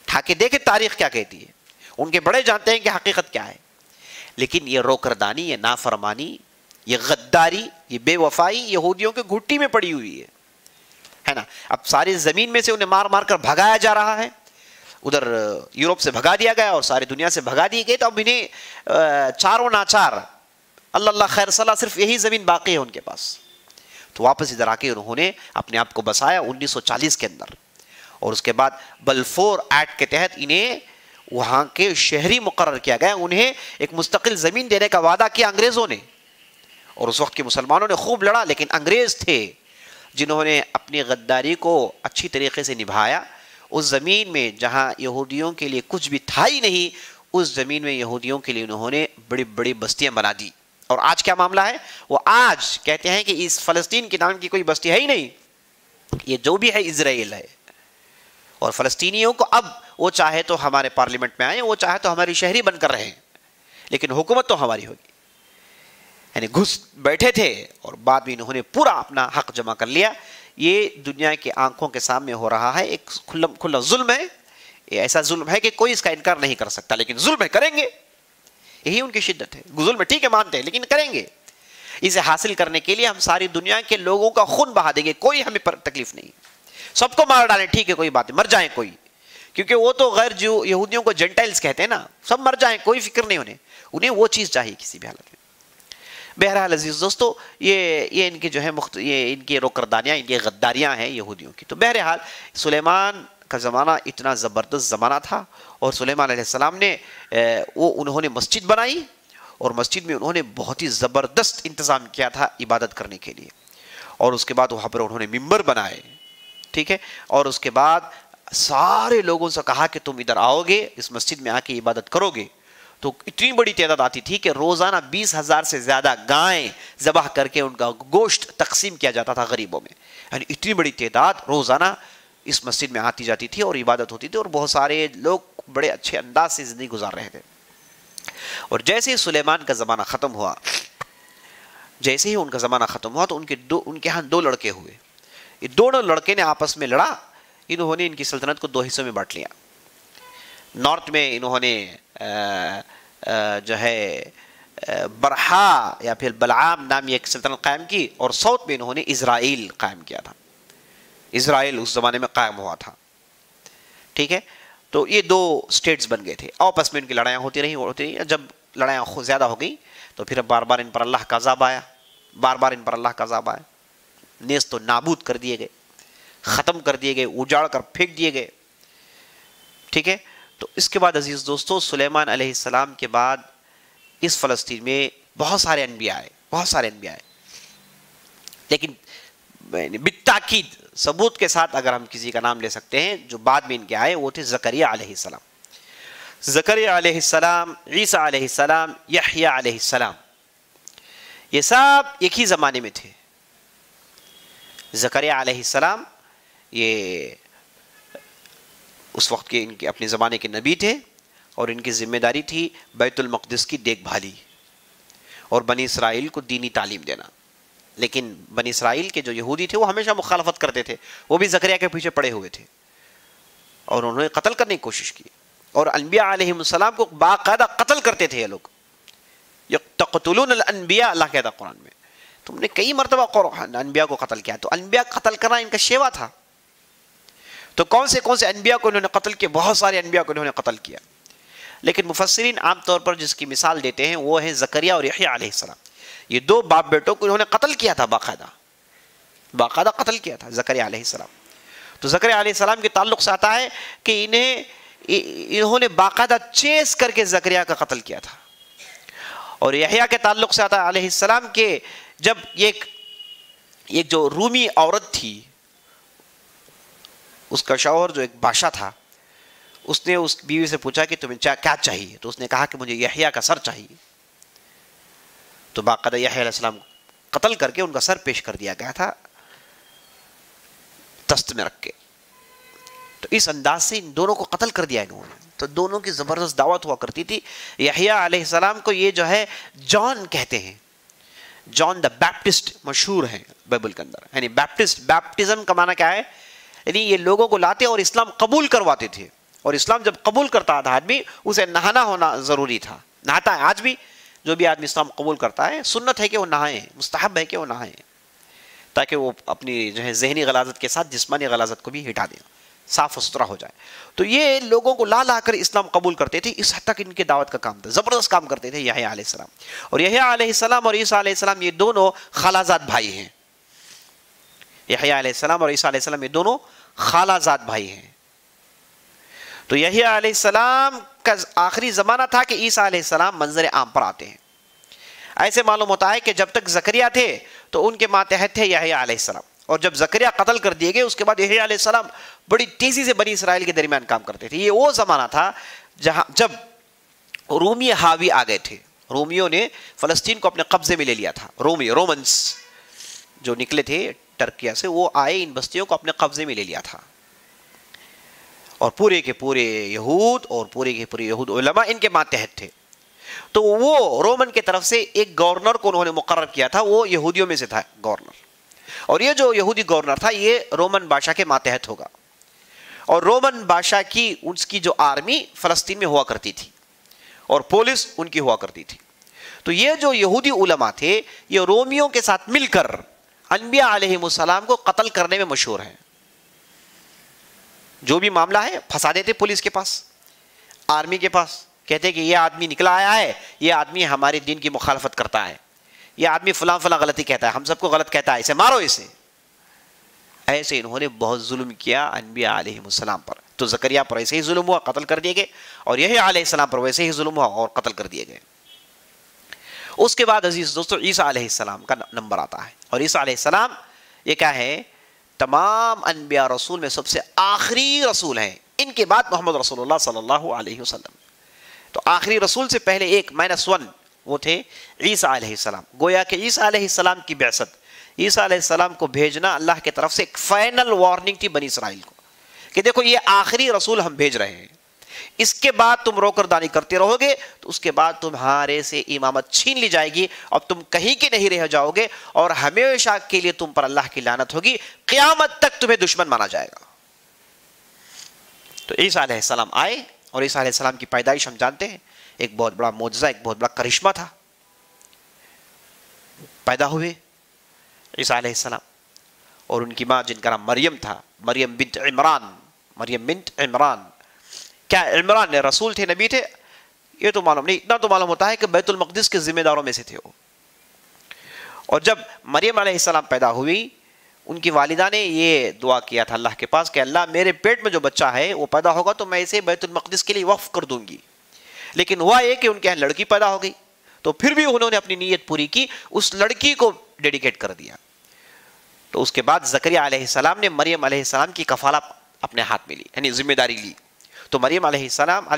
ٹھاکے دیکھیں تاریخ کیا کہتی ہے, ان کے بڑے جانتے ہیں کہ حقیقت کیا ہے. لیکن یہ روکردانی, یہ نافرمانی, یہ غداری, یہ بے وفائی یہودیوں کے گھٹی میں پڑی ہوئی ہے نا. اب ساری زمین میں سے انہیں مار مار کر بھگایا جا رہا ہے, ادھر یورپ سے بھگا دیا گیا اور ساری دنیا سے بھگا دیے گئے, تو اب انہیں چاروں ناچار اللہ خیر صلاح صرف یہی زمین باقی ہے ان کے پاس. تو واپس ادھر آ کے انہوں نے اپنے آپ کو بسایا 1940 کے اندر, اور اس کے بعد بلفور ایکٹ کے تحت انہیں وہاں کے شہری مقرر کیا گیا, انہیں ایک مستقل زمین دینے کا وعدہ کیا انگریزوں نے. اور اس وقت کے مسلمانوں نے خوب لڑا, لیکن انگریز تھے جنہوں نے اپنی غداری کو اچھی طریقے سے نبھایا. اس زمین میں جہاں یہودیوں کے لیے کچھ بھی تھا ہی نہیں, اس زمین میں یہودیوں کے لیے انہوں نے بڑی بڑی بستیاں بنا دی, اور آج کیا معاملہ ہے؟ وہ آج کہتے ہیں کہ اس فلسطین کے نام کی کوئی بستی ہے ہی نہیں، یہ جو بھی ہے اسرائیل ہے، اور فلسطینیوں کو اب وہ چاہے تو ہمارے پارلیمنٹ میں آئیں، وہ چاہے تو ہماری شہری بن کر رہیں، لیکن حکومت تو ہماری ہوگی. یعنی گھس بیٹھے تھے اور بعد میں انہوں نے پورا اپنا حق جمع کر لیا. یہ دنیا کی آنکھوں کے سامنے ہو رہا ہے، ایک کھلا ظلم ہے. یہ ایسا ظلم ہے کہ کوئی اس کا انکار نہیں کر سکتا، لیکن ظلم ہے کریں گے، یہی ان کی شدت ہے. ظلم ہے ٹھیک ہے مانتے ہیں لیکن کریں گے. اسے حاصل کرنے کے لیے ہم ساری دنیا کے لوگوں کا خون بہا دیں گے، کوئی ہمیں تکلیف نہیں. سب کو مار ڈالیں ٹھیک ہے، کوئی بات نہیں، مر جائیں کوئی، کیونکہ وہ تو غیر جو یہودیوں کو جینٹائلز کہتے ہیں نا، سب مر جائیں کوئی فکر نہیں انہیں وہ چیز چاہیے کسی بھی حالت میں. بہرحال عزیز دوستو، یہ ان کی جو ہے یہ ان کی روکردانیاں، ان کی غداریاں ہیں یہودیوں کی. تو بہرحال سلیمان کا زمانہ اتنا زبردست زمانہ تھا، اور سلیمان علیہ السلام نے انہوں نے مسجد بنائی، اور مسجد میں انہوں نے بہت ہی زبردست انتظام کیا تھا عبادت کرنے کے لیے. اور اس کے بعد وہاں پر انہوں نے ممبر بنائے، ٹھیک ہے، اور اس کے بعد سارے لوگوں سے کہا کہ تم ادھر آؤ گے، اس مسجد میں آ کے عبادت کرو گے. تو اتنی بڑی تعداد آتی تھی کہ روزانہ 20,000 سے زیادہ گائیں ذبح کر کے ان کا گوشت تقسیم کیا جاتا تھا غریبوں میں. یعنی اتنی بڑی تعداد روزانہ اس مسجد میں آتی جاتی تھی اور عبادت ہوتی تھی، اور بہت سارے لوگ بڑے اچھے انداز سے زندگی گزار رہے تھے. اور جیسے ہی سلیمان کا زمانہ ختم ہوا، جیسے ہی ان کا زمانہ ختم ہوا تو ان کے ہاں 2 لڑکے ہوئے. یہ دونوں لڑکے نے آپس میں لڑا، انہوں نے ان کی سلطنت کو 2 حصوں میں بانٹ لیا. نارتھ میں انہوں نے جو ہے برہا یا پھر بلعام نامی ایک سلطنت قائم کی، اور ساؤتھ میں انہوں نے اسرائیل قائم کیا تھا. اسرائیل اس زمانے میں قائم ہوا تھا، ٹھیک ہے. تو یہ 2 اسٹیٹس بن گئے تھے، آپس میں ان کی لڑائیاں ہوتی رہی. جب لڑائیاں زیادہ ہو گئی تو پھر بار بار ان پر اللہ کا عذاب آیا، بار بار ان پر اللہ کا عذاب آیا. نیست و نابود کر دیے گئے، ختم کر دیے گئے، اجاڑ کر پھینک دیے گئے، ٹھیک ہے. تو اس کے بعد عزیز دوستو، سلیمان علیہ السلام کے بعد اس فلسطین میں بہت سارے انبیاء آئے، لیکن بالتاکید ثبوت کے ساتھ اگر ہم کسی کا نام لے سکتے ہیں جو بعد میں ان کے آئے، وہ تھے زکریا علیہ السلام. زکریا علیہ السلام، عیسیٰ علیہ السلام، یحییٰ علیہ السلام، یہ سب ایک ہی زمانے میں تھے. زکریا علیہ السلام یہ اس وقت کے ان کے اپنے زمانے کے نبی تھے، اور ان کی ذمہ داری تھی بیت المقدس کی دیکھ بھالی اور بنی اسرائیل کو دینی تعلیم دینا. لیکن بنی اسرائیل کے جو یہودی تھے وہ ہمیشہ مخالفت کرتے تھے، وہ بھی زکریا کے پیچھے پڑے ہوئے تھے، اور انہوں نے قتل کرنے کی کوشش کی. اور انبیاء علیہ السلام کو باقاعدہ قتل کرتے تھے یہ لوگ. یقتلون الانبیاء، اللہ کہتا قرآن میں، تم نے کئی مرتبہ انبیاء کو قتل کیا. تو انبیاء قتل کرنا ان کا شیوا تھا. تو کون سے انبیاء کو انہوں نے قتل کیا؟ بہت سارے انبیاء کو انہوں نے قتل کیا. لیکن مفسرین عام طور پر جس کی مثال دیتے ہیں وہ ہیں زکریا اور یحییٰ علیہ السلام. یہ 2 باپ بیٹوں کو انہوں نے قتل کیا تھا، باقاعدہ قتل کیا تھا زکریا علیہ السلام. تو زکریا علیہ السلام کے تعلق سے آتا ہے کہ انہوں نے باقاعدہ چیس کر کے زکریا کا قتل کیا تھا. اور یحییٰ کے تعلق سے آتا ہے علیہ السلام کے جب ایک جو رومی عورت تھی، اس کا شوہر جو ایک بادشاہ تھا، اس نے اس بیوی سے پوچھا کہ تمہیں کیا چاہیے؟ تو اس نے کہا کہ مجھے یحییٰ کا سر چاہیے. تو باقاعدہ یحییٰ علیہ السلام قتل کر کے ان کا سر پیش کر دیا گیا تھا دست میں رکھ کے. تو اس انداز سے ان دونوں کو قتل کر دیا انہوں نے. تو دونوں کی زبردست دعوت ہوا کرتی تھی. یحییٰ علیہ السلام کو یہ جو ہے جان کہتے ہیں، جان دا بیپٹسٹ مشہور ہیں بائبل کے اندر. یعنی بیپٹزم کا معنی کیا ہے؟ یعنی یہ لوگوں کو لاتے اور اسلام قبول کرواتے تھے. اور اسلام جب قبول کرتا تھا آدمی، اسے نہانا ہونا ضروری تھا. نہاتا ہے آج بھی، جو بھی آدمی اسلام قبول کرتا ہے سنت ہے کہ وہ نہائیں، مستحب ہے کہ وہ نہائیں، تاکہ وہ اپنی جو ہے ذہنی غلاظت کے ساتھ جسمانی غلاظت کو بھی ہٹا دیں، صاف و ستھرا ہو جائے. تو یہ لوگوں کو لا کر اسلام قبول کرتے تھے. اس حد تک ان کے دعوت کا کام تھا، زبردست کام کرتے تھے یحییٰ علیہ السلام. اور یحییٰ علیہ السلام اور عیسیٰ علیہ السلام یہ دونوں خالہ زاد بھائی ہیں. یحییٰ علیہ السلام اور عیسیٰ علیہ السلام یہ دونوں خالہ زاد بھائی ہیں. تو یحییٰ علیہ السلام کا آخری زمانہ تھا کہ عیسیٰ علیہ السلام منظر عام پر آتے ہیں. ایسے معلوم ہوتا ہے کہ جب تک زکریا تھے تو ان کے ماتحت تھے یحییٰ علیہ السلام، اور جب زکریا قتل کر دیے گئے اس کے بعد یحییٰ علیہ السلام بڑی تیزی سے بنی اسرائیل کے درمیان کام کرتے تھے. یہ وہ زمانہ تھا جب رومی حاوی آ گئے تھے. رومیوں نے فلسطین کو اپنے قبضے میں لے لیا تھا. رومنس جو نکلے تھے ٹرکیا سے وہ آئے ان بستیوں کو اپنے قبضے میں لے لیا تھا, اور پورے کے پورے یہود اور پورے کے پورے یہود علماء ان کے ماتحت تھے. تو وہ رومن کی طرف سے ایک گورنر کو انہوں نے مقرر کیا تھا, وہ یہودیوں میں سے تھا گورنر, اور یہ جو یہودی گورنر تھا یہ رومن بادشاہ کے ماتحت ہوگا. اور رومن بادشاہ کی اس کی جو آرمی فلسطین میں ہوا کرتی تھی اور پولیس ان کی ہوا کرتی تھی. تو یہ جو یہودی علماء تھے یہ رومیوں کے ساتھ مل کر انبیاء علیہم السلام کو قتل کرنے میں مشہور ہیں. جو بھی معاملہ ہے پھنسا دیتے پولیس کے پاس, آرمی کے پاس, کہتے کہ یہ آدمی نکلا آیا ہے, یہ آدمی ہمارے دین کی مخالفت کرتا ہے, یہ آدمی فلاں فلاں غلطی کہتا ہے, ہم سب کو غلط کہتا ہے, اسے مارو اسے. ایسے انہوں نے بہت ظلم کیا انبیاء علیہم السلام پر. تو زکریا پر ایسے ہی ظلم ہوا, قتل کر دیے گئے, اور یہی علیہ السلام پر ویسے ہی ظلم ہوا اور قتل کر دیے گئے. اس کے بعد عزیز دوستو عیسیٰ علیہ السلام کا نمبر آتا ہے, اور عیسیٰ علیہ السلام یہ کیا ہے, تمام انبیاء رسول میں سب سے آخری رسول ہیں. ان کے بعد محمد رسول اللہ صلی اللہ علیہ وسلم. تو آخری رسول سے پہلے ایک -1 وہ تھے عیسیٰ علیہ السلام. گویا کہ عیسیٰ علیہ السلام کی بعثت, عیسیٰ علیہ السلام کو بھیجنا اللہ کی طرف سے ایک فائنل وارننگ تھی بنی اسرائیل کو, کہ دیکھو یہ آخری رسول ہم بھیج رہے ہیں, اس کے بعد تم روکردانی کرتے رہو گے تو اس کے بعد تمہارے سے امامت چھین لی جائے گی, اب تم کہیں کے نہیں رہ جاؤ گے, اور ہمیشہ کے لیے تم پر اللہ کی لعنت ہوگی, قیامت تک تمہیں دشمن مانا جائے گا. تو عیسیٰ علیہ السلام آئے, اور عیسیٰ علیہ السلام کی پیدائش ہم جانتے ہیں, ایک بہت بڑا معجزہ, ایک بہت بڑا کرشمہ تھا. پیدا ہوئے عیسیٰ علیہ السلام, اور ان کی ماں جن کا نام مریم تھا, مریم بنت عمران. کیا عمران نے رسول تھے, نبی تھے, یہ تو معلوم نہیں. اتنا تو معلوم ہوتا ہے کہ بیت المقدس کے ذمہ داروں میں سے تھے وہ. اور جب مریم علیہ السلام پیدا ہوئی, ان کی والدہ نے یہ دعا کیا تھا اللہ کے پاس کہ اللہ میرے پیٹ میں جو بچہ ہے وہ پیدا ہوگا تو میں اسے بیت المقدس کے لیے وقف کر دوں گی. لیکن ہوا یہ کہ ان کے یہاں لڑکی پیدا ہو گئی, تو پھر بھی انہوں نے اپنی نیت پوری کی, اس لڑکی کو ڈیڈیکیٹ کر دیا. تو اس کے بعد زکریا علیہ السلام نے مریم علیہ السلام کی کفالت اپنے ہاتھ میں لی, یعنی ذمہ داری لی. تو مریم علیہ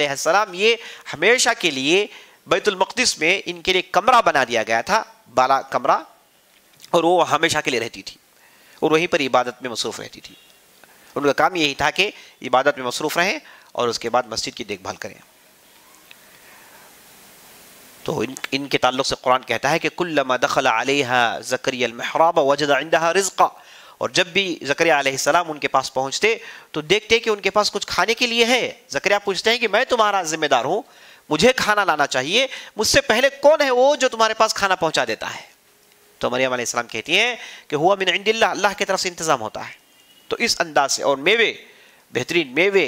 السلام یہ ہمیشہ کے لیے بیت المقدس میں ان کے لیے کمرہ بنا دیا گیا تھا, بالا کمرہ, اور وہ ہمیشہ کے لیے رہتی تھی, اور وہیں پر عبادت میں مصروف رہتی تھی. ان کا کام یہی تھا کہ عبادت میں مصروف رہیں اور اس کے بعد مسجد کی دیکھ بھال کریں. تو ان کے تعلق سے قرآن کہتا ہے کہ کلما دخل علیہا زکریا المحراب وجد عندها رزقا, اور جب بھی زکریا علیہ السلام ان کے پاس پہنچتے تو دیکھتے کہ ان کے پاس کچھ کھانے کے لیے ہے. زکریا پوچھتے ہیں کہ میں تمہارا ذمہ دار ہوں, مجھے کھانا لانا چاہیے, مجھ سے پہلے کون ہے وہ جو تمہارے پاس کھانا پہنچا دیتا ہے؟ تو مریم علیہ السلام کہتی ہیں کہ ہوا من عند اللہ, اللہ کی طرف سے انتظام ہوتا ہے. تو اس انداز سے, اور میوے, بہترین میوے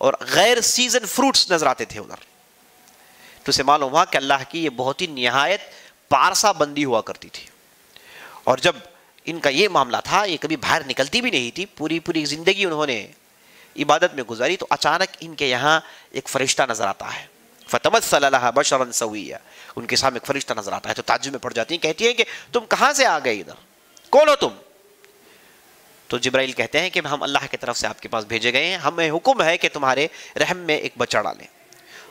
اور غیر سیزن فروٹس نظر آتے تھے ادھر. تو اسے معلوم ہوا کہ اللہ کی یہ بہت ہی نہایت پارسا بندی ہوا کرتی تھی. اور جب ان کا یہ معاملہ تھا, یہ کبھی باہر نکلتی بھی نہیں تھی, پوری زندگی انہوں نے عبادت میں گزاری, تو اچانک ان کے یہاں ایک فرشتہ نظر آتا ہے. فتمثل لها بشرا سویا, ان کے سامنے ایک فرشتہ نظر آتا ہے تو تعجب میں پڑ جاتی ہیں, کہتی ہیں کہ تم کہاں سے آ گئے ادھر, کون ہو تم؟ تو جبرائیل کہتے ہیں کہ ہم اللہ کی طرف سے آپ کے پاس بھیجے گئے ہیں, ہمیں حکم ہے کہ تمہارے رحم میں ایک بچہ ڈالیں.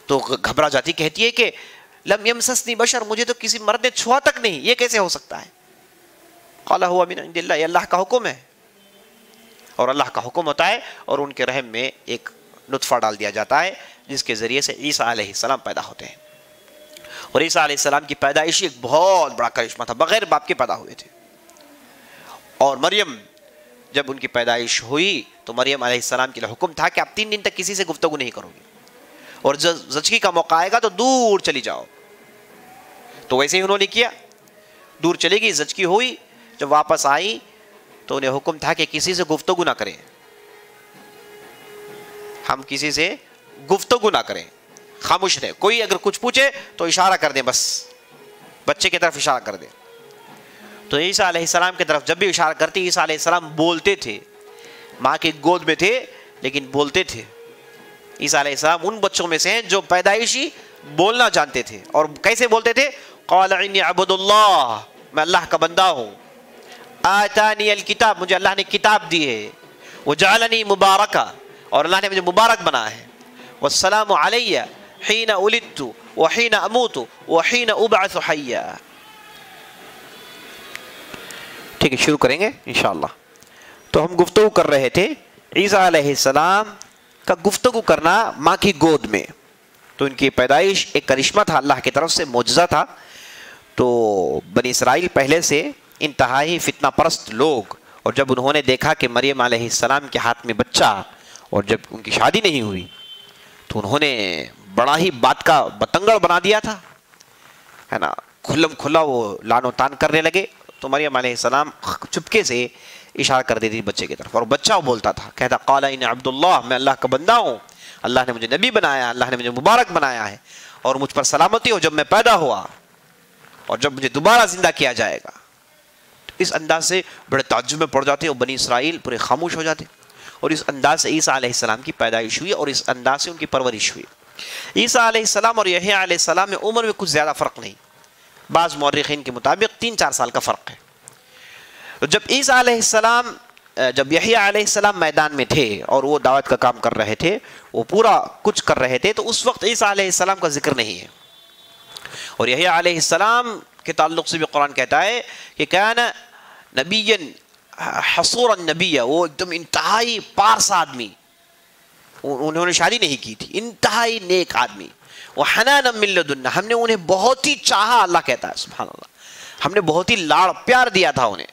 تو گھبرا جاتی, کہتی ہے کہ لم یمسسنی بشر, مجھے تو کسی مرد نے چھوا تک نہیں, یہ کیسے ہو سکتا ہے؟ قال هو من عند اللہ, یہ اللہ کا حکم ہے. اور اللہ کا حکم ہوتا ہے اور ان کے رحم میں ایک نطفہ ڈال دیا جاتا ہے جس کے ذریعے سے عیسیٰ علیہ السلام پیدا ہوتے ہیں. اور عیسیٰ علیہ السلام کی پیدائش ایک بہت بڑا کرشمہ تھا, بغیر باپ کے پیدا ہوئے تھے. اور مریم جب ان کی پیدائش ہوئی تو مریم علیہ السلام کے لیے حکم تھا کہ آپ 3 دن تک کسی سے گفتگو نہیں کرو گے, اور زچگی کا موقع آئے گا تو دور چلی جاؤ. تو ویسے ہی انہوں نے کیا, دور چلی گئی, زچگی ہوئی. جب واپس آئی تو انہیں حکم تھا کہ کسی سے گفتگو نہ کریں, ہم کسی سے گفتگو نہ کریں, خاموش رہیں. کوئی اگر کچھ پوچھے تو اشارہ کر دیں, بس بچے کی طرف اشارہ کر دیں. تو عیسیٰ علیہ السلام کی طرف جب بھی اشارہ کرتی, عیسیٰ علیہ السلام بولتے تھے, ماں کی گود میں تھے لیکن بولتے تھے. عیسیٰ علیہ السلام ان بچوں میں سے ہیں جو پیدائشی بولنا جانتے تھے. اور کیسے بولتے تھے؟ قال انی عبد اللہ, میں اللہ کا بندہ ہوں. آتانی الکتاب, مجھے اللہ نے کتاب دی ہے. وجعلنی مبارکا, اور اللہ نے مجھے مبارک بنا ہے. والسلام علیہ, حین ولدت وحین اموت وحین ابعث حیا. ٹھیک ہے، شروع کریں گے انشاءاللہ. تو ہم گفتگو کر رہے تھے عیسیٰ علیہ السلام کا گفتگو کرنا ماں کی گود میں. تو ان کی پیدائش ایک کرشمہ تھا، اللہ کی طرف سے معجزہ تھا. تو بنی اسرائیل پہلے سے انتہائی فتنہ پرست لوگ، اور جب انہوں نے دیکھا کہ مریم علیہ السلام کے ہاتھ میں بچہ، اور جب ان کی شادی نہیں ہوئی، تو انہوں نے بڑا ہی بات کا بتنگڑ بنا دیا تھا، ہے نا. کھلم کھلا وہ لان و تان کرنے لگے. تو مریم علیہ السلام چپکے سے اشارہ کر دیتی بچے کی طرف، اور بچہ وہ بولتا تھا، کہتا قال ان عبد اللہ، میں اللہ کا بندہ ہوں، اللہ نے مجھے نبی بنایا، اللہ نے مجھے مبارک بنایا ہے، اور مجھ پر سلامتی ہو جب میں پیدا ہوا اور جب مجھے دوبارہ زندہ کیا جائے گا. اس انداز سے بڑے تعجب میں پڑ جاتے، اور بنی اسرائیل پورے خاموش ہو جاتے. اور اس انداز سے عیسیٰ علیہ السلام کی پیدائش ہوئی، اور اس انداز سے ان کی پرورش ہوئی. عیسیٰ علیہ السلام اور یحییٰ علیہ السلام میں عمر میں کچھ زیادہ فرق نہیں، بعض مورخین کے مطابق 3-4 سال کا فرق ہے. تو جب عیسیٰ علیہ السلام، جب یحییٰ علیہ السلام میدان میں تھے اور وہ دعوت کا کام کر رہے تھے، وہ پورا کچھ کر رہے تھے، تو اس وقت عیسیٰ علیہ السلام کا ذکر نہیں ہے. اور یحییٰ علیہ السلام کے تعلق سے بھی قرآن کہتا ہے کہ کان نبیا حصورا نبیا، وہ ایک دم انتہائی پارس آدمی، انہوں نے شادی نہیں کی تھی، انتہائی نیک آدمی. وحنانا من لدنا، ہم نے انہیں بہت ہی چاہا، اللہ کہتا ہے سبحان اللہ، ہم نے بہت ہی لاڑ پیار دیا تھا انہیں.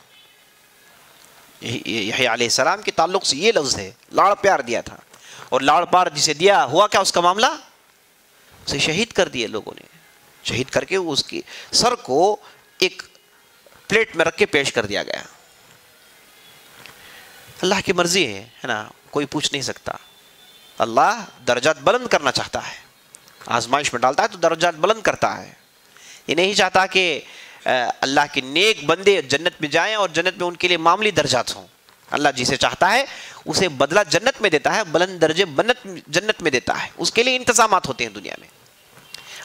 یحییٰ علیہ السلام کے تعلق سے یہ لفظ ہے، لاڑ پیار دیا تھا. اور لاڑ پیار جسے دیا، ہوا کیا اس کا معاملہ؟ اسے شہید کر دیے لوگوں نے. شہید کر کے اس کی سر کو ایک پلیٹ میں رکھ کے پیش کر دیا گیا. اللہ کی مرضی ہے نا، کوئی پوچھ نہیں سکتا. اللہ درجات بلند کرنا چاہتا ہے، آزمائش میں ڈالتا ہے تو درجات بلند کرتا ہے. یہ نہیں چاہتا کہ اللہ کے نیک بندے جنت میں جائیں اور جنت میں ان کے لیے معمولی درجات ہوں. اللہ جسے چاہتا ہے اسے بدلہ جنت میں دیتا ہے، بلند درجے جنت میں دیتا ہے. اس کے لیے انتظامات ہوتے ہیں دنیا میں.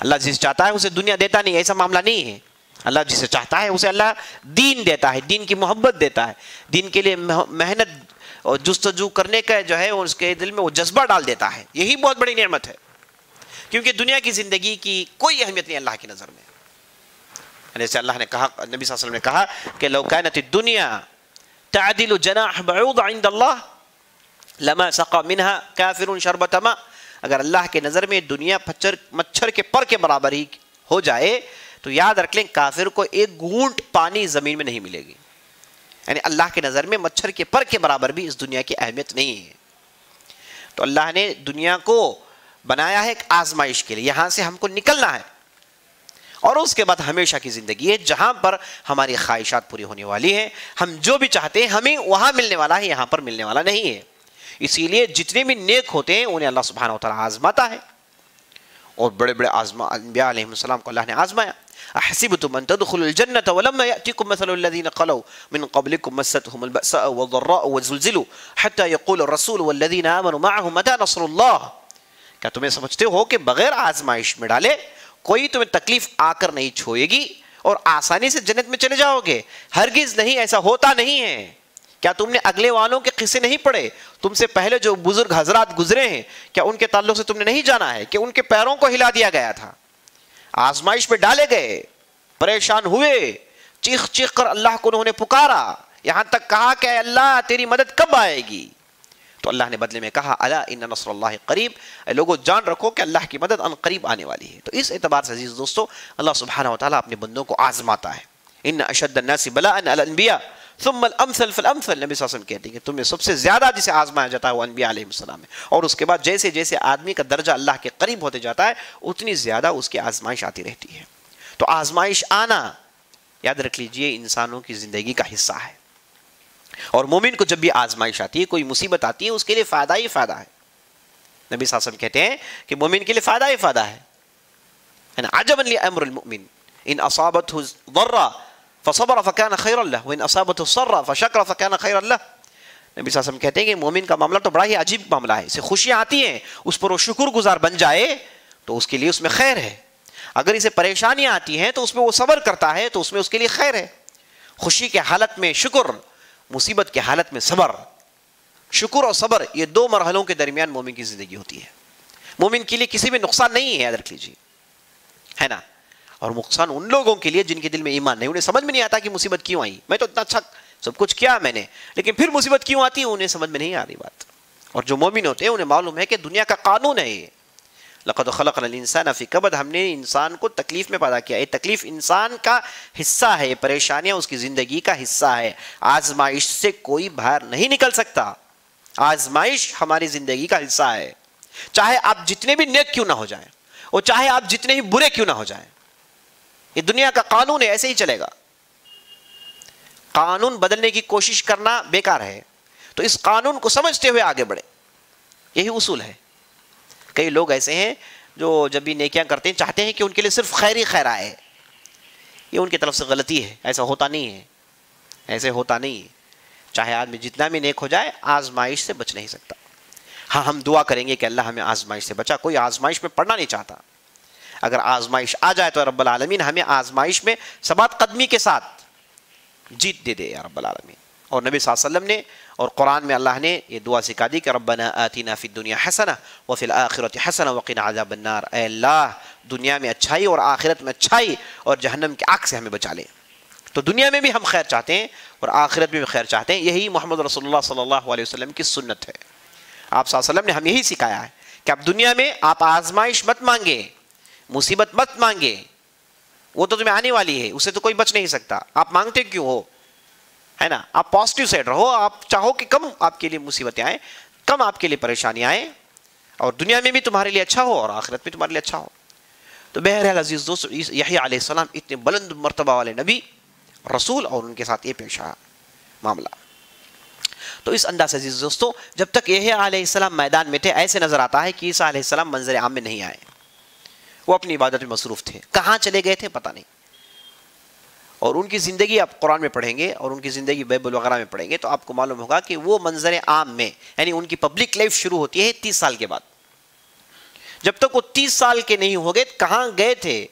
اللہ جسے چاہتا ہے اسے دنیا دیتا نہیں، ایسا معاملہ نہیں ہے. اللہ جسے چاہتا ہے اسے اللہ دین دیتا ہے، دین کی محبت دیتا ہے، دین کے لیے محنت اور جستجو کرنے کا جو ہے اس کے دل میں وہ جذبہ ڈال دیتا ہے. یہی بہت بڑی نعمت ہے، کیونکہ دنیا کی زندگی کی کوئی اہمیت نہیں اللہ کی نظر میں. جیسے اللہ نے کہا، نبی صلی اللہ علیہ وسلم نے کہا کہ لو كانت الدنيا تعدل جناح بعوض عند الله لما سقى منها كافر شربة ماء. اگر اللہ کے نظر میں دنیا مچھر کے پر کے برابر ہی ہو جائے تو یاد رکھ لیں کافر کو ایک گھونٹ پانی زمین میں نہیں ملے گی. یعنی اللہ کے نظر میں مچھر کے پر کے برابر بھی اس دنیا کی اہمیت نہیں ہے. تو اللہ نے دنیا کو بنایا ہے ایک آزمائش کے لیے، یہاں سے ہم کو نکلنا ہے، اور اس کے بعد ہمیشہ کی زندگی ہے جہاں پر ہماری خواہشات پوری ہونے والی ہیں. ہم جو بھی چاہتے ہیں ہمیں وہاں ملنے والا ہے، یہاں پر ملنے والا نہیں ہے. اسی لیے جتنے بھی نیک ہوتے ہیں انہیں اللہ سبحانہ وتعالی آزماتا ہے، اور بڑے بڑے انبیاء علیہ السلام کو اللہ نے آزمایا. احسبتم ان تدخلوا الجنة ولما يأتكم مثل الذين خلوا من قبلكم مستهم البأساء والضراء وزلزلوا حتى يقول الرسول والذين آمنوا معه متى نصر الله. کیا تمہیں سمجھتے ہو کہ بغیر آزمائش میں ڈالے کوئی تمہیں تکلیف آ کر نہیں چھوئے گی اور آسانی سے جنت میں چلے جاؤ گے؟ ہرگز نہیں، ایسا ہوتا نہیں ہے. کیا تم نے اگلے والوں کے قصے نہیں پڑھے؟ تم سے پہلے جو بزرگ حضرات گزرے ہیں، کیا ان کے تعلق سے تم نے نہیں جانا ہے کہ ان کے پیروں کو ہلا دیا گیا تھا، آزمائش میں ڈالے گئے، پریشان ہوئے، چیخ چیخ کر اللہ کو انہوں نے پکارا، یہاں تک کہا کہ اے اللہ تیری مدد کب آئے گی؟ تو اللہ نے بدلے میں کہا الا ان نصر اللہ قریب، اے لوگوں جان رکھو کہ اللہ کی مدد ان قریب آنے والی ہے. تو اس اعتبار سے عزیز دوستو اللہ سبحانہ وتعالیٰ اپنے بندوں کو آزماتا ہے. ان اشد الناس بلاء الانبیاء ثم الامثل فالامثل. نبی صلی اللہ علیہ وسلم کہتے ہیں کہ تم میں سب سے زیادہ جسے آزمایا جاتا ہے وہ انبیاء علیہ السلام ہے، اور اس کے بعد جیسے جیسے آدمی کا درجہ اللہ کے قریب ہوتے جاتا ہے اتنی زیادہ اس کی آزمائش آتی رہتی ہے. تو آزمائش آنا یاد رکھ لیجئے انسانوں کی زندگی کا حصہ ہے، اور مومن کو جب بھی آزمائش آتی ہے، کوئی مصیبت آتی ہے، اس کے لیے فائدہ ہی فائدہ ہے. نبی صلی اللہ علیہ وسلم کہتے ہیں کہ مومن کے لیے فائدہ ہی فائدہ ہے. عجبا لامر المؤمن ان اصابته ضرا فصبر فكان خيرا له وان اصابته سرا فشكر فكان خيرا له. نبی صلی اللہ علیہ وسلم کہتے ہیں کہ مومن کا معاملہ تو بڑا ہی عجیب معاملہ ہے. اسے خوشیاں آتی ہیں، اس پر وہ شکر گزار بن جائے تو اس کے لیے اس میں خیر ہے. اگر اسے پریشانیاں آتی ہیں تو اس میں وہ صبر کرتا ہے تو اس میں اس کے لیے خیر ہے. خوشی کے حالت میں شکر، مصیبت کے حالت میں صبر. شکر اور صبر یہ دو مرحلوں کے درمیان مومن کی زندگی ہوتی ہے. مومن کے لیے کسی میں نقصان نہیں ہے، یاد رکھ لیجیے، ہے نا. اور نقصان ان لوگوں کے لیے جن کے دل میں ایمان نہیں، انہیں سمجھ میں نہیں آتا کہ مصیبت کیوں آئی، میں تو اتنا اچھا سب کچھ کیا میں نے، لیکن پھر مصیبت کیوں آتی ہے انہیں سمجھ میں نہیں آ رہی بات. اور جو مومن ہوتے ہیں انہیں معلوم ہے کہ دنیا کا قانون ہے یہ. لقد خلقنا الانسان فی کبد، ہم نے انسان کو تکلیف میں پیدا کیا. یہ تکلیف انسان کا حصہ ہے، یہ پریشانیاں اس کی زندگی کا حصہ ہے. آزمائش سے کوئی باہر نہیں نکل سکتا. آزمائش ہماری زندگی کا حصہ ہے، چاہے آپ جتنے بھی نیک کیوں نہ ہو جائیں اور چاہے آپ جتنے ہی برے کیوں نہ ہو جائیں. یہ دنیا کا قانون ہے، ایسے ہی چلے گا. قانون بدلنے کی کوشش کرنا بیکار ہے. تو اس قانون کو سمجھتے ہوئے آگے بڑھے، یہی اصول ہے. کئی لوگ ایسے ہیں جو جب بھی نیکیاں کرتے ہیں چاہتے ہیں کہ ان کے لیے صرف خیر ہی خیر آئے. یہ ان کی طرف سے غلطی ہے، ایسا ہوتا نہیں ہے، ایسے ہوتا نہیں ہے. چاہے آدمی جتنا بھی نیک ہو جائے آزمائش سے بچ نہیں سکتا. ہاں ہم دعا کریں گے کہ اللہ ہمیں آزمائش سے بچا. کوئی آزمائش میں پڑنا نہیں چاہتا. اگر آزمائش آ جائے تو رب العالمین ہمیں آزمائش میں ثبات قدمی کے ساتھ جیت دے دے یا رب العالمین. اور نبی صلی اللہ علیہ وسلم نے اور قرآن میں اللہ نے یہ دعا سکھا دی کہ ربنا آتنا فی الدنیا حسنہ وفی الآخرۃ حسنہ وقنا عذاب النار. اے اللہ دنیا میں اچھائی اور آخرت میں اچھائی اور جہنم کی آگ سے ہمیں بچا لے. تو دنیا میں بھی ہم خیر چاہتے ہیں اور آخرت میں بھی خیر چاہتے ہیں. یہی محمد رسول اللہ صلی اللہ علیہ وسلم کی سنت ہے. آپ صلی اللہ علیہ وسلم نے ہم یہی سکھایا ہے کہ اب دنیا میں آپ آزمائش مت مانگے، مصیبت مت مانگے، وہ تو تمہیں آنے والی ہے، اسے تو کوئی بچ نہیں سکتا. آپ مانگتے کیوں ہو، ہے نا. آپ پازیٹیو سائڈ رہو. آپ چاہو کہ کم آپ کے لیے مصیبتیں آئیں، کم آپ کے لیے پریشانیاں آئیں، اور دنیا میں بھی تمہارے لیے اچھا ہو اور آخرت میں تمہارے لیے اچھا ہو. تو بہرحال عزیز دوست، یحییٰ علیہ السلام اتنے بلند مرتبہ والے نبی رسول، اور ان کے ساتھ یہ پیش آیا معاملہ. تو اس انداز سے عزیز دوستو جب تک یحییٰ علیہ السلام میدان میں تھے ایسے نظر آتا ہے کہ عیسیٰ علیہ السلام منظر عام میں نہیں آئے. وہ اپنی عبادت میں مصروف تھے. کہاں چلے گئے تھے پتہ نہیں. اور ان کی زندگی آپ قرآن میں پڑھیں گے اور ان کی زندگی بائبل وغیرہ میں پڑھیں گے تو آپ کو معلوم ہوگا کہ وہ منظر عام میں، یعنی ان کی پبلک لائف شروع ہوتی ہے 30 سال کے بعد. جب تک وہ 30 سال کے نہیں ہو گئے کہاں گئے تھے،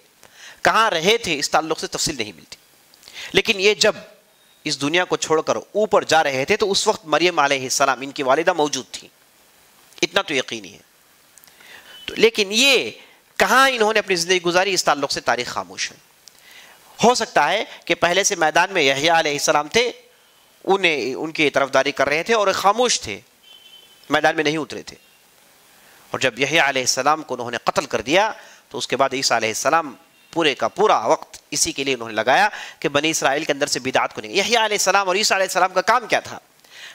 کہاں رہے تھے، اس تعلق سے تفصیل نہیں ملتی. لیکن یہ جب اس دنیا کو چھوڑ کر اوپر جا رہے تھے تو اس وقت مریم علیہ السلام ان کی والدہ موجود تھی، اتنا تو یقینی ہے. لیکن یہ کہاں انہوں نے اپنی زندگی گزاری، اس تعلق سے تاریخ خاموش ہے. ہو سکتا ہے کہ پہلے سے میدان میں یحییٰ علیہ السلام تھے، ان کی طرفداری کر رہے تھے اور خاموش تھے، میدان میں نہیں اترے تھے. اور جب یحییٰ علیہ السلام کو انہوں نے قتل کر دیا تو اس کے بعد عیسیٰ علیہ السلام پورے کا پورا وقت اسی کے لیے انہوں نے لگایا کہ بنی اسرائیل کے اندر سے بدعت کو نہیں. یحییٰ علیہ السلام اور عیسیٰ علیہ السلام کا کام کیا تھا؟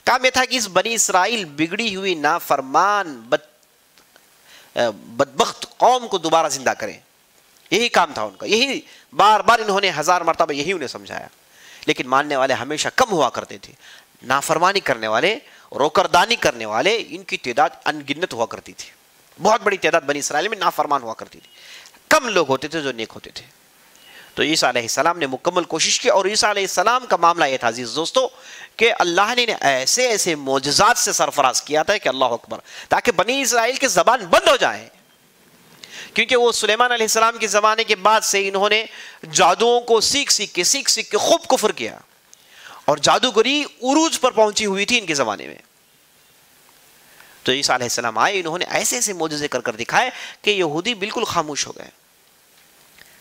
کام یہ تھا کہ اس بنی اسرائیل بگڑی ہوئی نافرمان بدبخت قوم کو دوبارہ زندہ کریں. یہی کام تھا ان کا. یہی بار بار انہوں نے 1000 مرتبہ یہی انہیں سمجھایا. لیکن ماننے والے ہمیشہ کم ہوا کرتے تھے. نافرمانی کرنے والے، روکردانی کرنے والے، ان کی تعداد ان گنت ہوا کرتی تھی. بہت بڑی تعداد بنی اسرائیل میں نافرمان ہوا کرتی تھی. کم لوگ ہوتے تھے جو نیک ہوتے تھے. تو عیسیٰ علیہ السلام نے مکمل کوشش کی. اور عیسیٰ علیہ السلام کا معاملہ یہ تھا عزیز دوستو کہ اللہ نے ایسے ایسے معجزات سے سرفراز کیا تھا کہ اللہ اکبر، تاکہ بنی اسرائیل کی زبان بند ہو جائے. کیونکہ وہ سلیمان علیہ السلام کے زمانے کے بعد سے انہوں نے جادوؤں کو سیکھ کے خوب کفر کیا، اور جادوگری عروج پر پہنچی ہوئی تھی ان کے زمانے میں. تو عیسیٰ علیہ السلام آئے، انہوں نے ایسے ایسے معجزے کر کر دکھائے کہ یہودی بالکل خاموش ہو گئے.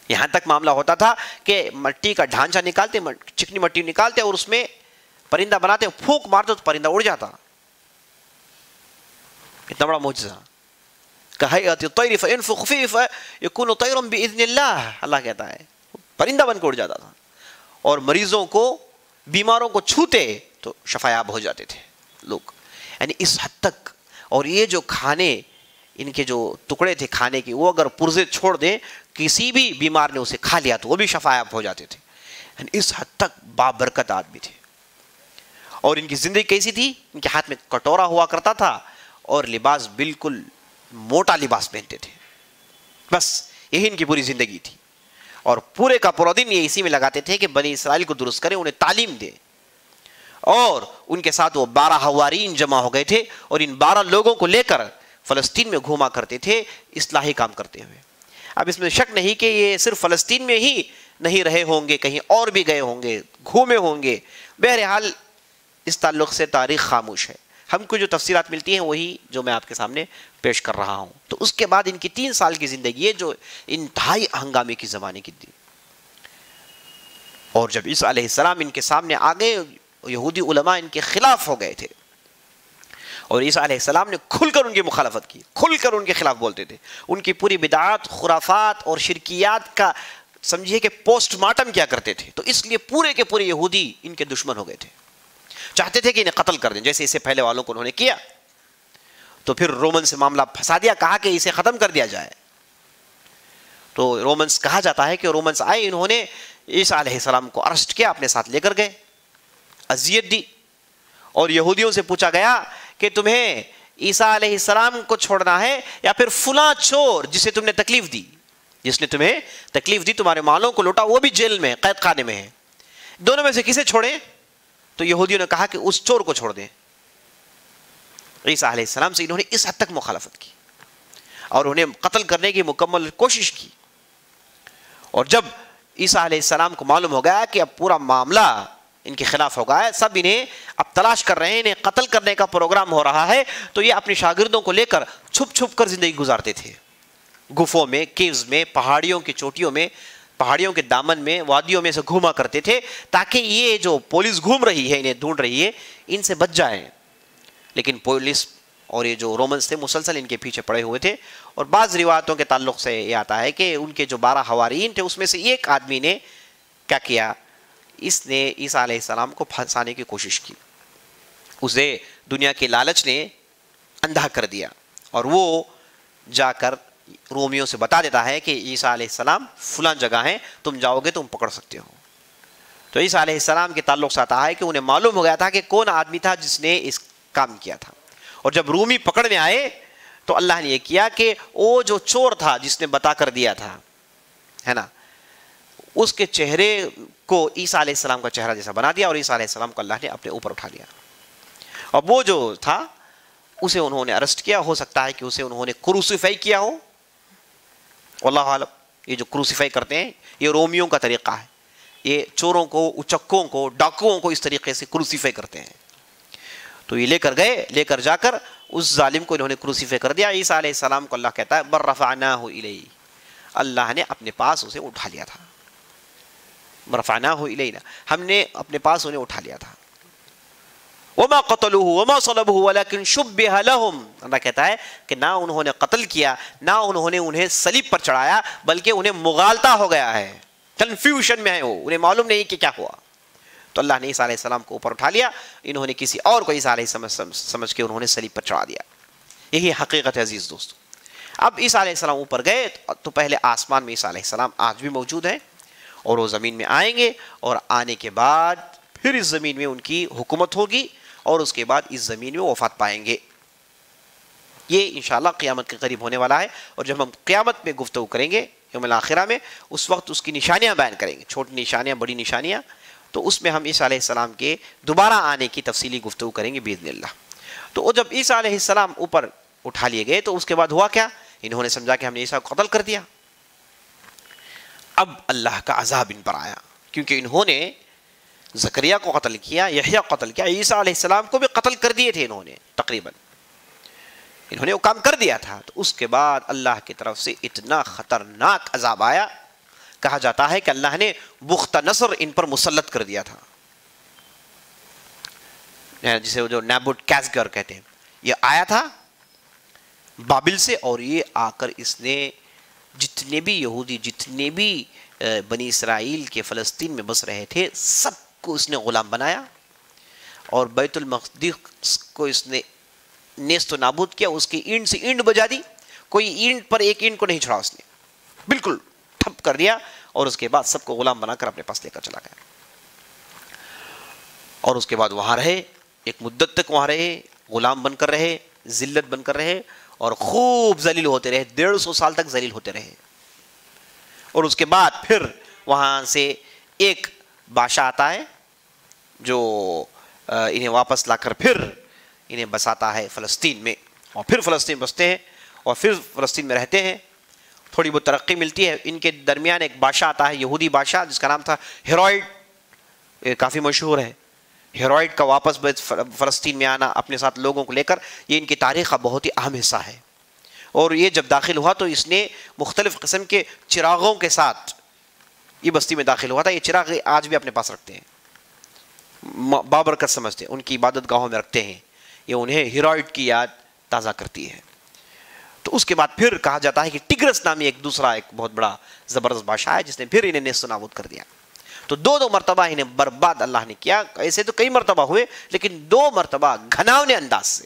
یہاں تک معاملہ ہوتا تھا کہ مٹی کا ڈھانچہ نکالتے، چکنی مٹی نکالتے اور اس میں پرندہ بناتے، پھونک مارتے تو پرندہ اڑ جاتا. اتنا بڑا معجزہ. كهيئة الطير فينفخ فيه فيكون طيرا بإذن الله، اللہ کہتا ہے پرندہ بن کے اڑ جاتا تھا. اور مریضوں کو، بیماروں کو چھوتے تو شفایاب ہو جاتے تھے لوگ. یعنی اس حد تک. اور یہ جو کھانے، ان کے جو ٹکڑے تھے کھانے کے، وہ اگر پرزے چھوڑ دیں کسی بھی بیمار نے اسے کھا لیا تو وہ بھی شفایاب ہو جاتے تھے. یعنی اس حد تک بابرکت آدمی تھے. اور ان کی زندگی کیسی تھی؟ ان کے ہاتھ میں کٹورا ہوا کرتا تھا اور لباس بالکل موٹا لباس پہنتے تھے. بس یہی ان کی پوری زندگی تھی. اور پورے کا پورا دن یہ اسی میں لگاتے تھے کہ بنی اسرائیل کو درست کریں، انہیں تعلیم دے. اور ان کے ساتھ وہ 12 حوارین جمع ہو گئے تھے اور ان 12 لوگوں کو لے کر فلسطین میں گھوما کرتے تھے اصلاحی کام کرتے ہوئے. اب اس میں شک نہیں کہ یہ صرف فلسطین میں ہی نہیں رہے ہوں گے، کہیں اور بھی گئے ہوں گے، گھومے ہوں گے. بہرحال اس تعلق سے تاریخ خاموش ہے. ہم کو جو تفسیرات ملتی ہیں وہی جو میں آپ کے سامنے پیش کر رہا ہوں. تو اس کے بعد ان کی 3 سال کی زندگی ہے جو انتہائی ہنگامے کی زمانے کی تھی. اور جب عیسیٰ علیہ السلام ان کے سامنے آ گئے، یہودی علماء ان کے خلاف ہو گئے تھے، اور عیسیٰ علیہ السلام نے کھل کر ان کی مخالفت کی، کھل کر ان کے خلاف بولتے تھے. ان کی پوری بدعات، خرافات اور شرکیات کا سمجھیے کہ پوسٹ مارٹم کیا کرتے تھے. تو اس لیے پورے کے پورے یہودی ان کے دشمن ہو گئے تھے، چاہتے تھے کہ انہیں قتل کر دیں، جیسے اس سے پہلے والوں کو انہوں نے کیا. تو پھر رومن سے معاملہ پھنسا دیا، کہا کہ اسے ختم کر دیا جائے. تو رومنس کہا جاتا ہے کہ رومنس آئے، انہوں نے عیسیٰ علیہ السلام کو ارسٹ کیا، اپنے ساتھ لے کر گئے، اذیت دی. اور یہودیوں سے پوچھا گیا کہ تمہیں عیسیٰ علیہ السلام کو چھوڑنا ہے یا پھر فلاں چور جسے تم نے تکلیف دی، جس نے تمہیں تکلیف دی، تمہارے مالوں کو لوٹا، وہ بھی جیل میں، قید خانے میں ہے، دونوں میں سے کسے چھوڑیں؟ تو یہودیوں نے کہا کہ اس چور کو چھوڑ دیں. عیسیٰ علیہ السلام سے انہوں نے اس حد تک مخالفت کی اور انہیں قتل کرنے کی مکمل کوشش کی. اور جب عیسیٰ علیہ السلام کو معلوم ہو گیا کہ اب پورا معاملہ ان کے خلاف ہو گیا ہے، سب انہیں اب تلاش کر رہے ہیں، انہیں قتل کرنے کا پروگرام ہو رہا ہے، تو یہ اپنے شاگردوں کو لے کر چھپ چھپ کر زندگی گزارتے تھے، گفوں میں، کیوز میں، پہاڑیوں کی چوٹیوں میں، پہاڑیوں کے دامن میں، وادیوں میں سے گھوما کرتے تھے تاکہ یہ جو پولیس گھوم رہی ہے، انہیں ڈھونڈ رہی ہے، ان سے بچ جائیں. لیکن پولیس اور یہ جو رومنس تھے مسلسل ان کے پیچھے پڑے ہوئے تھے. اور بعض روایتوں کے تعلق سے یہ آتا ہے کہ ان کے جو 12 حواریین تھے اس میں سے ایک آدمی نے کیا کیا، اس نے عیسیٰ علیہ السلام کو پھنسانے کی کوشش کی. اسے دنیا کے لالچ نے اندھا کر دیا اور وہ جا کر رومیوں سے بتا دیتا ہے کہ عیسیٰ علیہ السلام فلاں جگہ ہیں، تم جاؤ گے تم پکڑ سکتے ہو. تو عیسیٰ علیہ السلام کے تعلق سے آتا ہے کہ انہیں معلوم ہو گیا تھا کہ کون آدمی تھا جس نے اس کام کیا تھا. اور جب رومی پکڑ میں آئے تو اللہ نے یہ کیا کہ وہ جو چور تھا جس نے بتا کر دیا تھا ہے نا، اس کے چہرے کو عیسیٰ علیہ السلام کا چہرہ جیسا بنا دیا اور عیسیٰ علیہ السلام کو اللہ نے اپنے اوپر اٹھا لیا. اور وہ جو تھا اسے انہوں نے ارسٹ کیا، ہو سکتا ہے کہ اسے انہوں نے کروسیفائی کیا ہو، واللہ عالم. یہ جو کروسیفائی کرتے ہیں یہ رومیوں کا طریقہ ہے، یہ چوروں کو، اچکوں کو، ڈاکوؤں کو اس طریقے سے کروسیفائی کرتے ہیں. تو یہ لے کر گئے، لے کر جا کر اس ظالم کو انہوں نے کروسیفائی کر دیا. عیسیٰ علیہ السلام کو اللہ کہتا ہے بل رفعناہ الیہ، اللہ نے اپنے پاس اسے اٹھا لیا تھا. رفعناہ الینا، ہم نے اپنے پاس انہیں اٹھا لیا تھا. وما قتلوه وما صلبوه ولكن شبه لهم، اللہ کہتا ہے کہ نہ انہوں نے قتل کیا، نہ انہوں نے انہیں صلیب پر چڑھایا، بلکہ انہیں مغالطہ ہو گیا ہے، کنفیوژن میں ہے، وہ انہیں معلوم نہیں کہ کیا ہوا. تو اللہ نے عیسیٰ علیہ السلام کو اوپر اٹھا لیا، انہوں نے کسی اور کو عیسیٰ علیہ السلام سمجھ کے انہوں نے صلیب پر چڑھا دیا. یہی حقیقت ہے عزیز دوستو. اب عیسیٰ علیہ السلام اوپر گئے تو پہلے آسمان میں عیسیٰ علیہ السلام آج بھی موجود ہیں، اور وہ زمین میں آئیں گے، اور آنے کے بعد پھر اس زمین میں ان کی حکومت ہوگی، اور اس کے بعد اس زمین میں وفات پائیں گے. یہ انشاءاللہ قیامت کے قریب ہونے والا ہے. اور جب ہم قیامت میں گفتگو کریں گے یوم الآخرہ میں، اس وقت اس کی نشانیاں بیان کریں گے، چھوٹی نشانیاں، بڑی نشانیاں. تو اس میں ہم عیسیٰ علیہ السلام کے دوبارہ آنے کی تفصیلی گفتگو کریں گے باذن اللہ. تو جب عیسیٰ علیہ السلام اوپر اٹھا لیے گئے تو اس کے بعد ہوا کیا، انہوں نے سمجھا کہ ہم نے عیسیٰ کو قتل کر دیا. اب اللہ کا عذاب ان پر آیا، کیونکہ انہوں نے زکریا کو قتل کیا، یحییٰ کو قتل کیا، عیسیٰ علیہ السلام کو بھی قتل کر دیے تھے انہوں نے، تقریباً انہوں نے وہ کام کر دیا تھا. تو اس کے بعد اللہ کی طرف سے اتنا خطرناک عذاب آیا، کہا جاتا ہے کہ اللہ نے بخت نصر ان پر مسلط کر دیا تھا، جسے وہ جو نیبوت کیزگر کہتے ہیں. یہ آیا تھا بابل سے، اور یہ آ کر اس نے جتنے بھی یہودی، جتنے بھی بنی اسرائیل کے فلسطین میں بس رہے تھے، سب کو اس نے غلام بنایا، اور بیت المقدس کو اس نے نیست و نابود کیا، اس کی اینٹ سے اینٹ بجا دی، کوئی اینٹ پر ایک اینٹ کو نہیں چھوڑا، اس نے بالکل ٹھپ کر دیا، اور اس کے بعد سب کو غلام بنا کر اپنے پاس لے کر چلا گیا. اور اس کے بعد وہاں رہے، ایک مدت تک وہاں رہے، غلام بن کر رہے، ذلت بن کر رہے، اور خوب ذلیل ہوتے رہے، 150 سال تک ذلیل ہوتے رہے. اور اس کے بعد پھر وہاں سے ایک بادشاہ آتا ہے جو انہیں واپس لا کر پھر انہیں بساتا ہے فلسطین میں، اور پھر فلسطین بستے ہیں، اور پھر فلسطین میں رہتے ہیں. تھوڑی بہت ترقی ملتی ہے. ان کے درمیان ایک بادشاہ آتا ہے، یہودی بادشاہ، جس کا نام تھا ہیروڈ، کافی مشہور ہے. ہیروئڈ کا واپس فلسطین میں آنا اپنے ساتھ لوگوں کو لے کر، یہ ان کی تاریخ کا بہت ہی اہم حصہ ہے. اور یہ جب داخل ہوا تو اس نے مختلف قسم کے چراغوں کے ساتھ یہ بستی میں داخل ہوا تھا. یہ چراغ آج بھی اپنے پاس رکھتے ہیں، بابرکت سمجھتے ہیں، ان کی عبادت گاہوں میں رکھتے ہیں. یہ انہیں ہیروئڈ کی یاد تازہ کرتی ہے. تو اس کے بعد پھر کہا جاتا ہے کہ ٹگرس نامی ایک دوسرا ایک بہت بڑا زبردست بادشاہ ہے جس نے پھر انہیں نیست و نابود کر دیا. تو دو مرتبہ انہیں برباد اللہ نے کیا. ایسے تو کئی مرتبہ ہوئے، لیکن 2 مرتبہ گھناونے انداز سے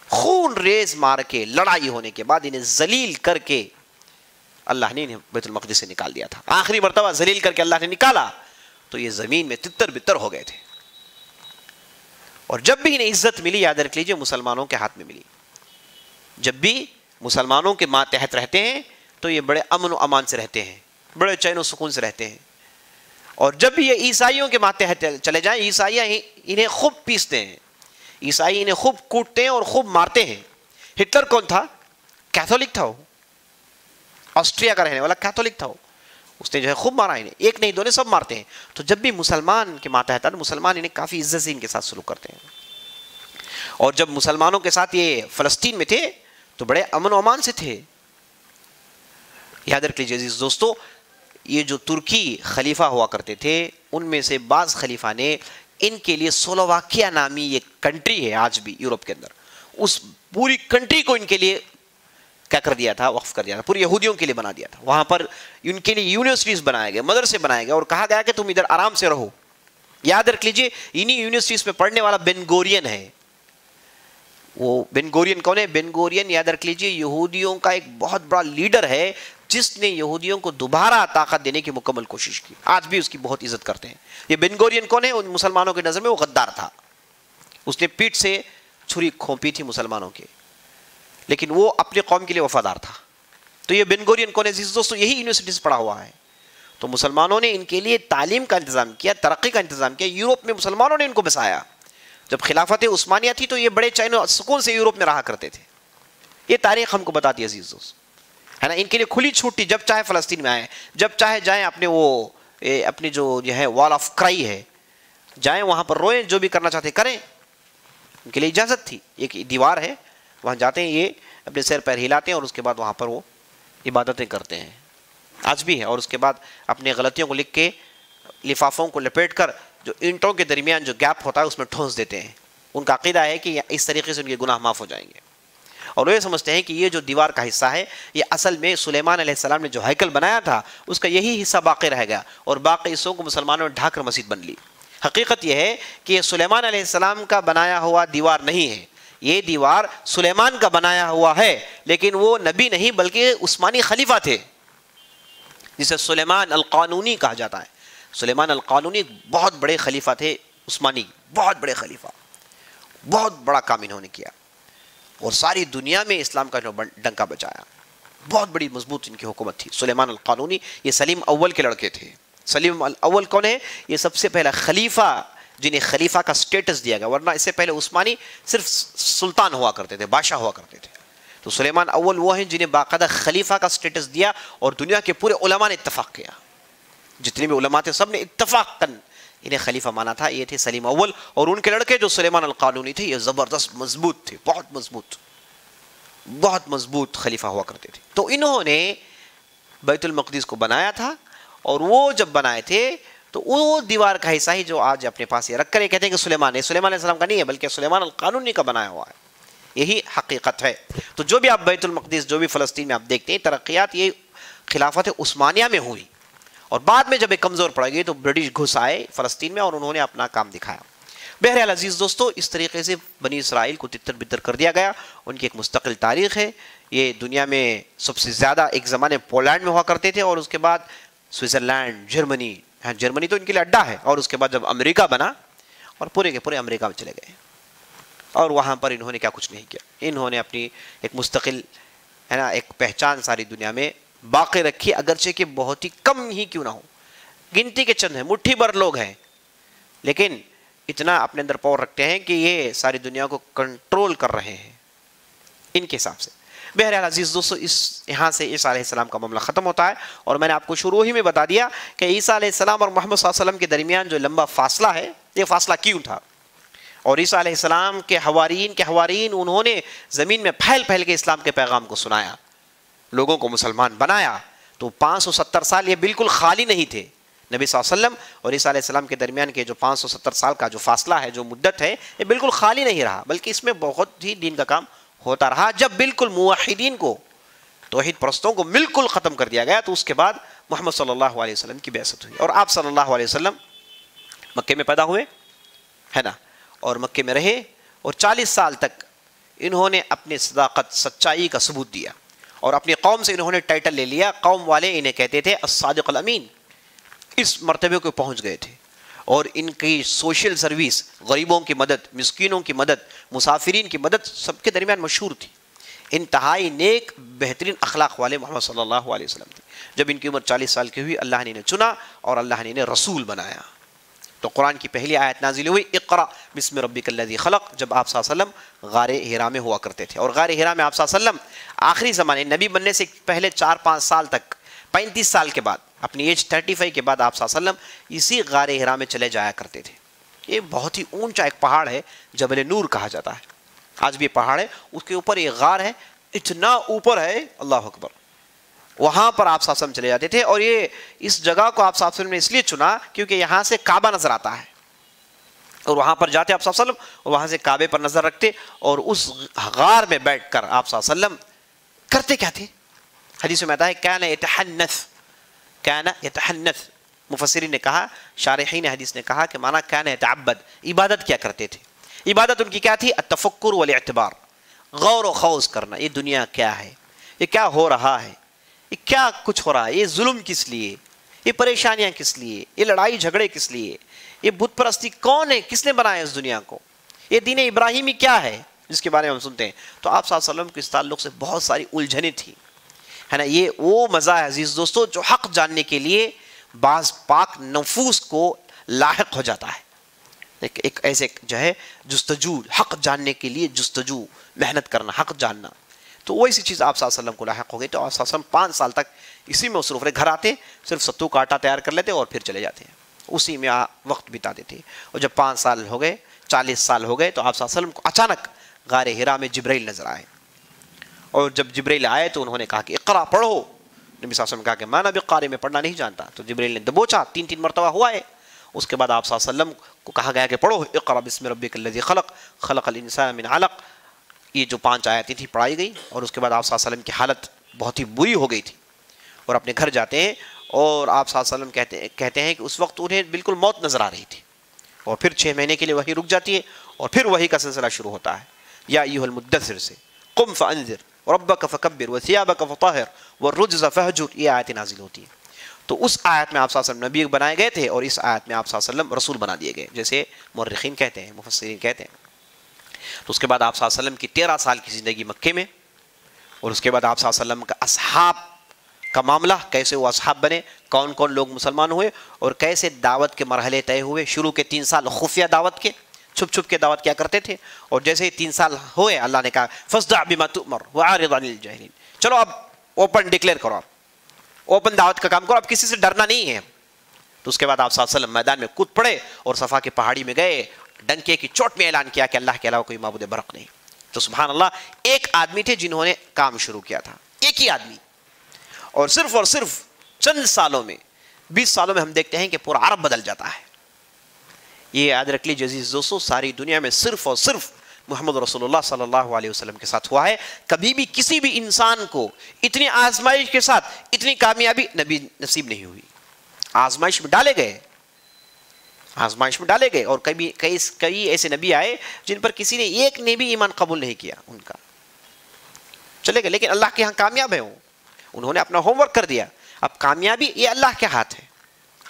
خون ریز مار کے لڑائی ہونے کے بعد انہیں ذلیل کر کے اللہ نے انہیں بیت المقدس سے نکال دیا تھا. آخری مرتبہ ذلیل کر کے اللہ نے نکالا تو یہ زمین میں تتر بتر ہو گئے تھے. اور جب بھی انہیں عزت ملی، یاد رکھ لیجئے، مسلمانوں کے ہاتھ میں ملی. جب بھی مسلمانوں کے ماتحت رہتے ہیں تو یہ بڑے امن و امان سے رہتے ہیں، بڑے چین و سکون سے رہتے ہیں. اور جب بھی یہ عیسائیوں کے ماتحت چلے جائیں، عیسائی انہیں خوب پیستے ہیں، عیسائی انہیں خوب کوٹتے ہیں اور خوب مارتے ہیں. ہٹلر کون تھا؟ کیتھولک تھا. وہ آسٹریا کا رہنے والا کیتھولک تھا. اس نے جو ہے خوب مارا انہیں، ایک نہیں 2 نے، سب مارتے ہیں. تو جب بھی مسلمان کے ماتحت آتے، مسلمان انہیں کافی عزت سے ان کے ساتھ سلوک کرتے ہیں. اور جب مسلمانوں کے ساتھ یہ فلسطین میں تھے تو بڑے امن و امان سے تھے. یاد رکھ لیجیے عزیز دوستو، یہ جو ترکی خلیفہ ہوا کرتے تھے ان میں سے بعض خلیفہ نے ان کے لیے سلوواکیہ نامی یہ کنٹری ہے آج بھی یورپ کے اندر، اس پوری کنٹری کو ان کے لیے کیا کر دیا تھا؟ وقف کر دیا تھا، پوری یہودیوں کے لیے بنا دیا تھا. وہاں پر ان کے لیے یونیورسٹیز بنائے گئے، مدرسے بنائے گئے اور کہا گیا کہ تم ادھر آرام سے رہو. یاد رکھ لیجیے انہی یونیورسٹیز میں پڑھنے والا بن گورین ہے. وہ بن گورین کون ہے؟ بن گورین یاد رکھ لیجیے یہودیوں کا ایک بہت بڑا لیڈر ہے جس نے یہودیوں کو دوبارہ طاقت دینے کی مکمل کوشش کی. آج بھی اس کی بہت عزت کرتے ہیں. یہ بن گورین کون ہے؟ ان مسلمانوں کی نظر میں وہ غدار تھا. اس نے پیٹھ سے چھری کھونپی تھی مسلمانوں کے، لیکن وہ اپنے قوم کے لیے وفادار تھا. تو یہ بن گورین کون ہے دوستو؟ یہی یونیورسٹی سے پڑھا ہوا ہے. تو مسلمانوں نے ان کے لیے تعلیم کا انتظام کیا، ترقی کا انتظام کیا. یورپ میں مسلمانوں نے ان کو بسایا. جب خلافت عثمانیہ تھی تو یہ بڑے چین و سکون سے یورپ میں رہا کرتے تھے. یہ تاریخ ہم کو بتاتی ہے عزیز دوست، ہے نا. ان کے لیے کھلی چھوٹ تھی، جب چاہے فلسطین میں آئیں، جب چاہے جائیں اپنے اپنی جو ہے وال آف کرائی ہے، جائیں وہاں پر روئیں، جو بھی کرنا چاہتے کریں. ان کے لیے اجازت تھی. ایک دیوار ہے، وہاں جاتے ہیں، یہ اپنے سر پیر ہلاتے ہیں اور اس کے بعد وہاں پر وہ عبادتیں کرتے ہیں. آج بھی ہے. اور اس کے بعد اپنے غلطیوں کو لکھ کے لفافوں کو لپیٹ کر جو اینٹوں کے درمیان جو گیپ ہوتا ہے اس میں ٹھونس دیتے ہیں. ان کا عقیدہ ہے کہ اس طریقے سے ان کے گناہ معاف ہو جائیں گے. اور وہ یہ سمجھتے ہیں کہ یہ جو دیوار کا حصہ ہے یہ اصل میں سلیمان علیہ السلام نے جو ہیکل بنایا تھا اس کا یہی حصہ باقی رہ گیا، اور باقی حصوں کو مسلمانوں نے ڈھا کر مسجد بن لی. حقیقت یہ ہے کہ یہ سلیمان علیہ السلام کا بنایا ہوا دیوار نہیں ہے. یہ دیوار سلیمان کا بنایا ہوا ہے، لیکن وہ نبی نہیں بلکہ عثمانی خلیفہ تھے جسے سلیمان القانونی کہا جاتا ہے. سلیمان القانونی بہت بڑے خلیفہ تھے عثمانی، بہت بڑے خلیفہ، بہت بڑا کام انہوں نے کیا اور ساری دنیا میں اسلام کا ڈنکا بچایا. بہت بڑی مضبوط ان کی حکومت تھی. سلیمان القانونی یہ سلیم اول کے لڑکے تھے. سلیم الاول کون ہے؟ یہ سب سے پہلا خلیفہ جنہیں خلیفہ کا سٹیٹس دیا گیا، ورنہ اس سے پہلے عثمانی صرف سلطان ہوا کرتے تھے، بادشاہ ہوا کرتے تھے. تو سلیمان اول وہ ہیں جنہیں باقاعدہ خلیفہ کا سٹیٹس دیا اور دنیا کے پورے علماء نے اتفاق کیا. جتنے بھی علماء تھے سب نے اتفاق کر انہیں خلیفہ مانا تھا. یہ تھے سلیم اول، اور ان کے لڑکے جو سلیمان القانونی تھے یہ زبردست مضبوط تھے، بہت مضبوط خلیفہ ہوا کرتے تھے. تو انہوں نے بیت المقدس کو بنایا تھا، اور وہ جب بنائے تھے تو وہ دیوار کا حصہ ہی جو آج اپنے پاس یہ رکھ کر یہ کہتے ہیں کہ سلیمان علیہ السلام کا نہیں ہے بلکہ سلیمان القانونی کا بنایا ہوا ہے. یہی حقیقت ہے. تو جو بھی آپ بیت المقدس، جو بھی فلسطین میں آپ دیکھتے ہیں ترقیات یہ خلافت عثمانیہ میں ہوئی، اور بعد میں جب یہ کمزور پڑ گئی تو برٹش گھس آئے فلسطین میں اور انہوں نے اپنا کام دکھایا. بہرحال عزیز دوستو، اس طریقے سے بنی اسرائیل کو تتر بتر کر دیا گیا. ان کی ایک مستقل تاریخ ہے. یہ دنیا میں سب سے زیادہ ایک زمانے پولینڈ میں ہوا کرتے تھے، اور اس کے بعد سوئٹزرلینڈ، جرمنی. جرمنی تو ان کے لیے اڈا ہے. اور اس کے بعد جب امریکہ بنا اور پورے کے پورے امریکہ میں چلے گئے، اور وہاں پر انہوں نے کیا کچھ نہیں کیا. انہوں نے اپنی ایک مستقل ہے نا ایک پہچان ساری دنیا میں باقی رکھی، اگرچہ کہ بہت ہی کم ہی کیوں نہ ہو، گنتی کے چند ہیں، مٹھی بھر لوگ ہیں، لیکن اتنا اپنے اندر پاور رکھتے ہیں کہ یہ ساری دنیا کو کنٹرول کر رہے ہیں ان کے حساب سے. بہرحال عزیز دوستو، یہاں سے عیسیٰ علیہ السلام کا معاملہ ختم ہوتا ہے. اور میں نے آپ کو شروع ہی میں بتا دیا کہ عیسیٰ علیہ السلام اور محمد صلی اللہ علیہ وسلم کے درمیان جو لمبا فاصلہ ہے یہ فاصلہ کیوں تھا؟ اور عیسیٰ علیہ السلام کے حوارین انہوں نے زمین میں پھیل پھیل کے اسلام کے پیغام کو سنایا، لوگوں کو مسلمان بنایا. تو 570 سال یہ بالکل خالی نہیں تھے. نبی صلی اللہ علیہ وسلم اور عیسیٰ علیہ السلام کے درمیان کے جو 570 سال کا جو فاصلہ ہے، جو مدت ہے، یہ بالکل خالی نہیں رہا، بلکہ اس میں بہت ہی دین کا کام ہوتا رہا. جب بالکل موحدین کو، توحید پرستوں کو بالکل ختم کر دیا گیا، تو اس کے بعد محمد صلی اللہ علیہ وسلم کی بعثت ہوئی. اور آپ صلی اللہ علیہ وسلم مکے میں پیدا ہوئے، ہے نا، اور مکے میں رہے، اور 40 سال تک انہوں نے اپنی صداقت، سچائی کا ثبوت دیا. اور اپنی قوم سے انہوں نے ٹائٹل لے لیا، قوم والے انہیں کہتے تھے الصادق الامین. اس مرتبے کو پہنچ گئے تھے. اور ان کی سوشل سروس، غریبوں کی مدد، مسکینوں کی مدد، مسافرین کی مدد سب کے درمیان مشہور تھی. انتہائی نیک، بہترین اخلاق والے محمد صلی اللہ علیہ وسلم تھے. جب ان کی عمر 40 سال کی ہوئی، اللہ نے انہیں چنا اور اللہ نے انہیں رسول بنایا. تو قرآن کی پہلی آیت نازل ہوئی اقرأ بسم ربک الذی خلق، جب آپ صلی اللہ علیہ وسلم غار حرا میں ہوا کرتے تھے. اور غار حرا میں آپ صلی اللہ علیہ وسلم آخری زمانے، نبی بننے سے پہلے 4-5 سال تک، 35 سال کے بعد، اپنی ایج 35 کے بعد آپ صلی اللہ علیہ وسلم اسی غار حرا میں چلے جایا کرتے تھے. یہ بہت ہی اونچا ایک پہاڑ ہے، جبل نور کہا جاتا ہے. آج بھی یہ پہاڑ ہے، اس کے اوپر یہ غار ہے، اتنا اوپر ہے، اللہ اکبر. وہاں پر آپ صلی اللہ علیہ وسلم چلے جاتے تھے. اور یہ اس جگہ کو آپ صلی اللہ علیہ وسلم نے اس لیے چنا کیونکہ یہاں سے کعبہ نظر آتا ہے، اور وہاں پر جاتے آپ صلی اللہ علیہ وسلم، اور وہاں سے کعبے پر نظر رکھتے، اور اس غار میں بیٹھ کر آپ صلی اللہ علیہ وسلم کرتے کیا تھے؟ حدیث میں آتا ہے کان یتحنث. مفسرین نے کہا، شارحین حدیث نے کہا کہ معنی کان یتعبد، عبادت کیا کرتے تھے. عبادت ان کی کیا تھی؟ التفکر والاعتبار، غور و خوض کرنا. یہ دنیا کیا ہے، یہ کیا ہو رہا ہے، یہ کیا کچھ ہو رہا ہے، یہ ظلم کس لیے، یہ پریشانیاں کس لیے، یہ لڑائی جھگڑے کس لیے، یہ بت پرستی کون ہے، کس نے بنایا اس دنیا کو، یہ دین ابراہیمی کیا ہے جس کے بارے میں ہم سنتے ہیں. تو آپ صلی اللہ علیہ وسلم کے اس تعلق سے بہت ساری الجھنیں تھیں، ہے نا. یہ وہ مزہ ہے عزیز دوستو جو حق جاننے کے لیے بعض پاک نفوس کو لاحق ہو جاتا ہے. ایک ایسے جو ہے جستجو، حق جاننے کے لیے جستجو، محنت کرنا، حق جاننا. تو وہ اسی چیز آپ صلی اللہ علیہ وسلم کو لاحق ہو گئی. تو آپ صلی اللہ علیہ وسلم 5 سال تک اسی میں مصروف رہے. گھر آتے، صرف ستو کا آٹا تیار کر لیتے اور پھر چلے جاتے ہیں، اسی میں وقت بتاتے تھے. اور جب 5 سال ہو گئے، 40 سال ہو گئے، تو آپ صلی اللہ علیہ وسلم کو اچانک غار حرا میں جبرائیل نظر آئے. اور جب جبرائیل آئے تو انہوں نے کہا کہ اقرا پڑھو. نبی صلی اللہ علیہ وسلم نے کہا کہ میں نبی قاری میں پڑھنا نہیں جانتا. تو جبرائیل نے دبوچا، 3 مرتبہ ہوا ہے. اس کے بعد آپ صلی اللہ علیہ وسلم کو کہا گیا کہ پڑھو اقرا بسم ربک الذی خلق، خلق الانسان من علق. یہ جو 5 آیتیں تھیں پڑھائی گئی. اور اس کے بعد آپ صلی اللہ علیہ وسلم کی حالت بہت ہی بری ہو گئی تھی، اور اپنے گھر جاتے ہیں. اور آپ صلی اللہ علیہ وسلم کہتے ہیں کہ اس وقت انہیں بالکل موت نظر آ رہی تھی. اور پھر 6 مہینے کے لیے وحی رک جاتی ہے، اور پھر وحی کا سلسلہ شروع ہوتا ہے. یا ایھا المدثر سے قم فانذر ربک فکبر وثیابک فطہر والرجز فہجر، یہ آیتیں نازل ہوتی ہیں. تو اس آیت میں آپ صلی اللہ علیہ وسلم نبی بنائے گئے تھے، اور اس آیت میں آپ صلی اللہ علیہ وسلم رسول بنا دیے گئے، جیسے مورخین کہتے ہیں، مفسرین کہتے ہیں. تو اس کے بعد آپ صلی اللہ علیہ وسلم کی 13 سال کی زندگی مکے میں. اور اس کے بعد آپ صلی اللہ علیہ وسلم کا اصحاب کا معاملہ، کیسے وہ اصحاب بنے، کون کون لوگ مسلمان ہوئے، اور کیسے دعوت کے مرحلے طے ہوئے. شروع کے 3 سال خفیہ دعوت کے، چھپ چھپ کے دعوت کیا کرتے تھے. اور جیسے ہی 3 سال ہوئے، اللہ نے کہا فاصدع بما تؤمر واعرض عن الجاہلین، چلو اب اوپن ڈکلیئر کرو، آپ اوپن دعوت کا کام کرو، اب کسی سے ڈرنا نہیں ہے. تو اس کے بعد آپ صلی اللہ علیہ وسلم میدان میں کود پڑے اور صفا کی پہاڑی میں گئے، ڈنکے کی چوٹ میں اعلان کیا کہ اللہ کے علاوہ کوئی معبود برحق نہیں. تو سبحان اللہ، ایک آدمی تھے جنہوں نے کام شروع کیا تھا، ایک ہی آدمی. اور صرف چند سالوں میں، 20 سالوں میں ہم دیکھتے ہیں کہ پورا عرب بدل جاتا ہے. یہ یاد رکھ لیجیے عزیز دوستو، ساری دنیا میں صرف اور صرف محمد رسول اللہ صلی اللہ علیہ وسلم کے ساتھ ہوا ہے. کبھی بھی کسی بھی انسان کو اتنی آزمائش کے ساتھ اتنی کامیابی نبی نصیب نہیں ہوئی. آزمائش میں ڈالے گئے، اور کئی ایسے نبی آئے جن پر کسی نے ایک نے بھی ایمان قبول نہیں کیا، ان کا چلے گئے، لیکن اللہ کے ہاں کامیاب ہے. انہوں نے اپنا ہوم ورک کر دیا. اب کامیابی یہ اللہ کے ہاتھ ہے.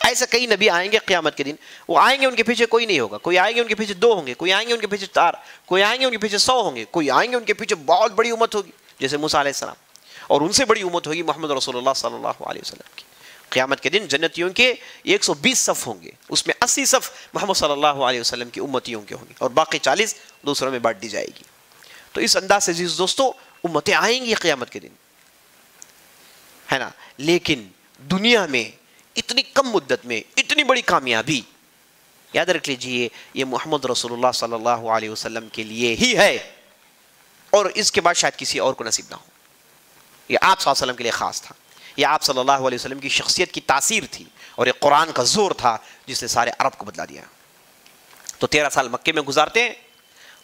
ایسے کئی نبی آئیں گے قیامت کے دن، وہ آئیں گے ان کے پیچھے کوئی نہیں ہوگا. کوئی آئیں گے ان کے پیچھے 2 ہوں گے، کوئی آئیں گے ان کے پیچھے 4، کوئی آئیں گے ان کے پیچھے 100 ہوں گے، کوئی آئیں گے ان کے پیچھے بہت بڑی امت ہوگی جیسے موسیٰ علیہ السلام. اور ان سے بڑی امت ہوگی محمد رسول اللہ صلی اللہ علیہ وسلم کی. قیامت کے دن جنتیوں کے 120 صف ہوں گے، اس میں 80 صف محمد صلی اللہ علیہ وسلم کی امتیوں کے ہوں گے، اور باقی 40 دوسروں میں بانٹ دی جائے گی. تو اس انداز سے عزیز دوستو امتیں آئیں گی قیامت کے دن، ہے نا. لیکن دنیا میں اتنی کم مدت میں اتنی بڑی کامیابی، یاد رکھ لیجئے یہ محمد رسول اللہ صلی اللہ علیہ وسلم کے لیے ہی ہے، اور اس کے بعد شاید کسی اور کو نصیب نہ ہو. یہ آپ صلی اللہ علیہ وسلم کے لیے خاص تھا. یہ آپ صلی اللہ علیہ وسلم کی شخصیت کی تاثیر تھی، اور یہ قرآن کا زور تھا جس نے سارے عرب کو بدلا دیا. تو 13 سال مکے میں گزارتے ہیں،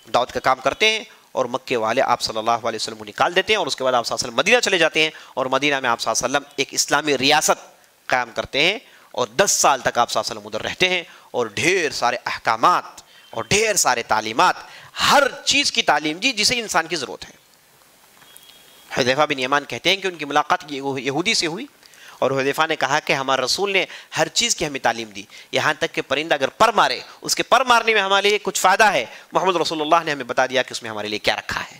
دعوت کا کام کرتے ہیں، اور مکے والے آپ صلی اللہ علیہ وسلم کو نکال دیتے ہیں، اور اس کے بعد آپ صلی اللہ علیہ وسلم مدینہ چلے جاتے ہیں، اور مدینہ میں آپ صلی اللہ علیہ وسلم ایک اسلامی ریاست قائم کرتے ہیں، اور 10 سال تک آپ صلی اللہ علیہ وسلم ادھر رہتے ہیں، اور ڈھیر سارے احکامات اور ڈھیر سارے تعلیمات، ہر چیز کی تعلیم دی جسے انسان کی ضرورت ہے. حذیفہ بن یمان کہتے ہیں کہ ان کی ملاقات یہودی سے ہوئی، اور حذیفہ نے کہا کہ ہمارے رسول نے ہر چیز کی ہمیں تعلیم دی، یہاں تک کہ پرندہ اگر پر مارے اس کے پر مارنے میں ہمارے لیے کچھ فائدہ ہے، محمد رسول اللہ نے ہمیں بتا دیا کہ اس میں ہمارے لیے کیا رکھا ہے.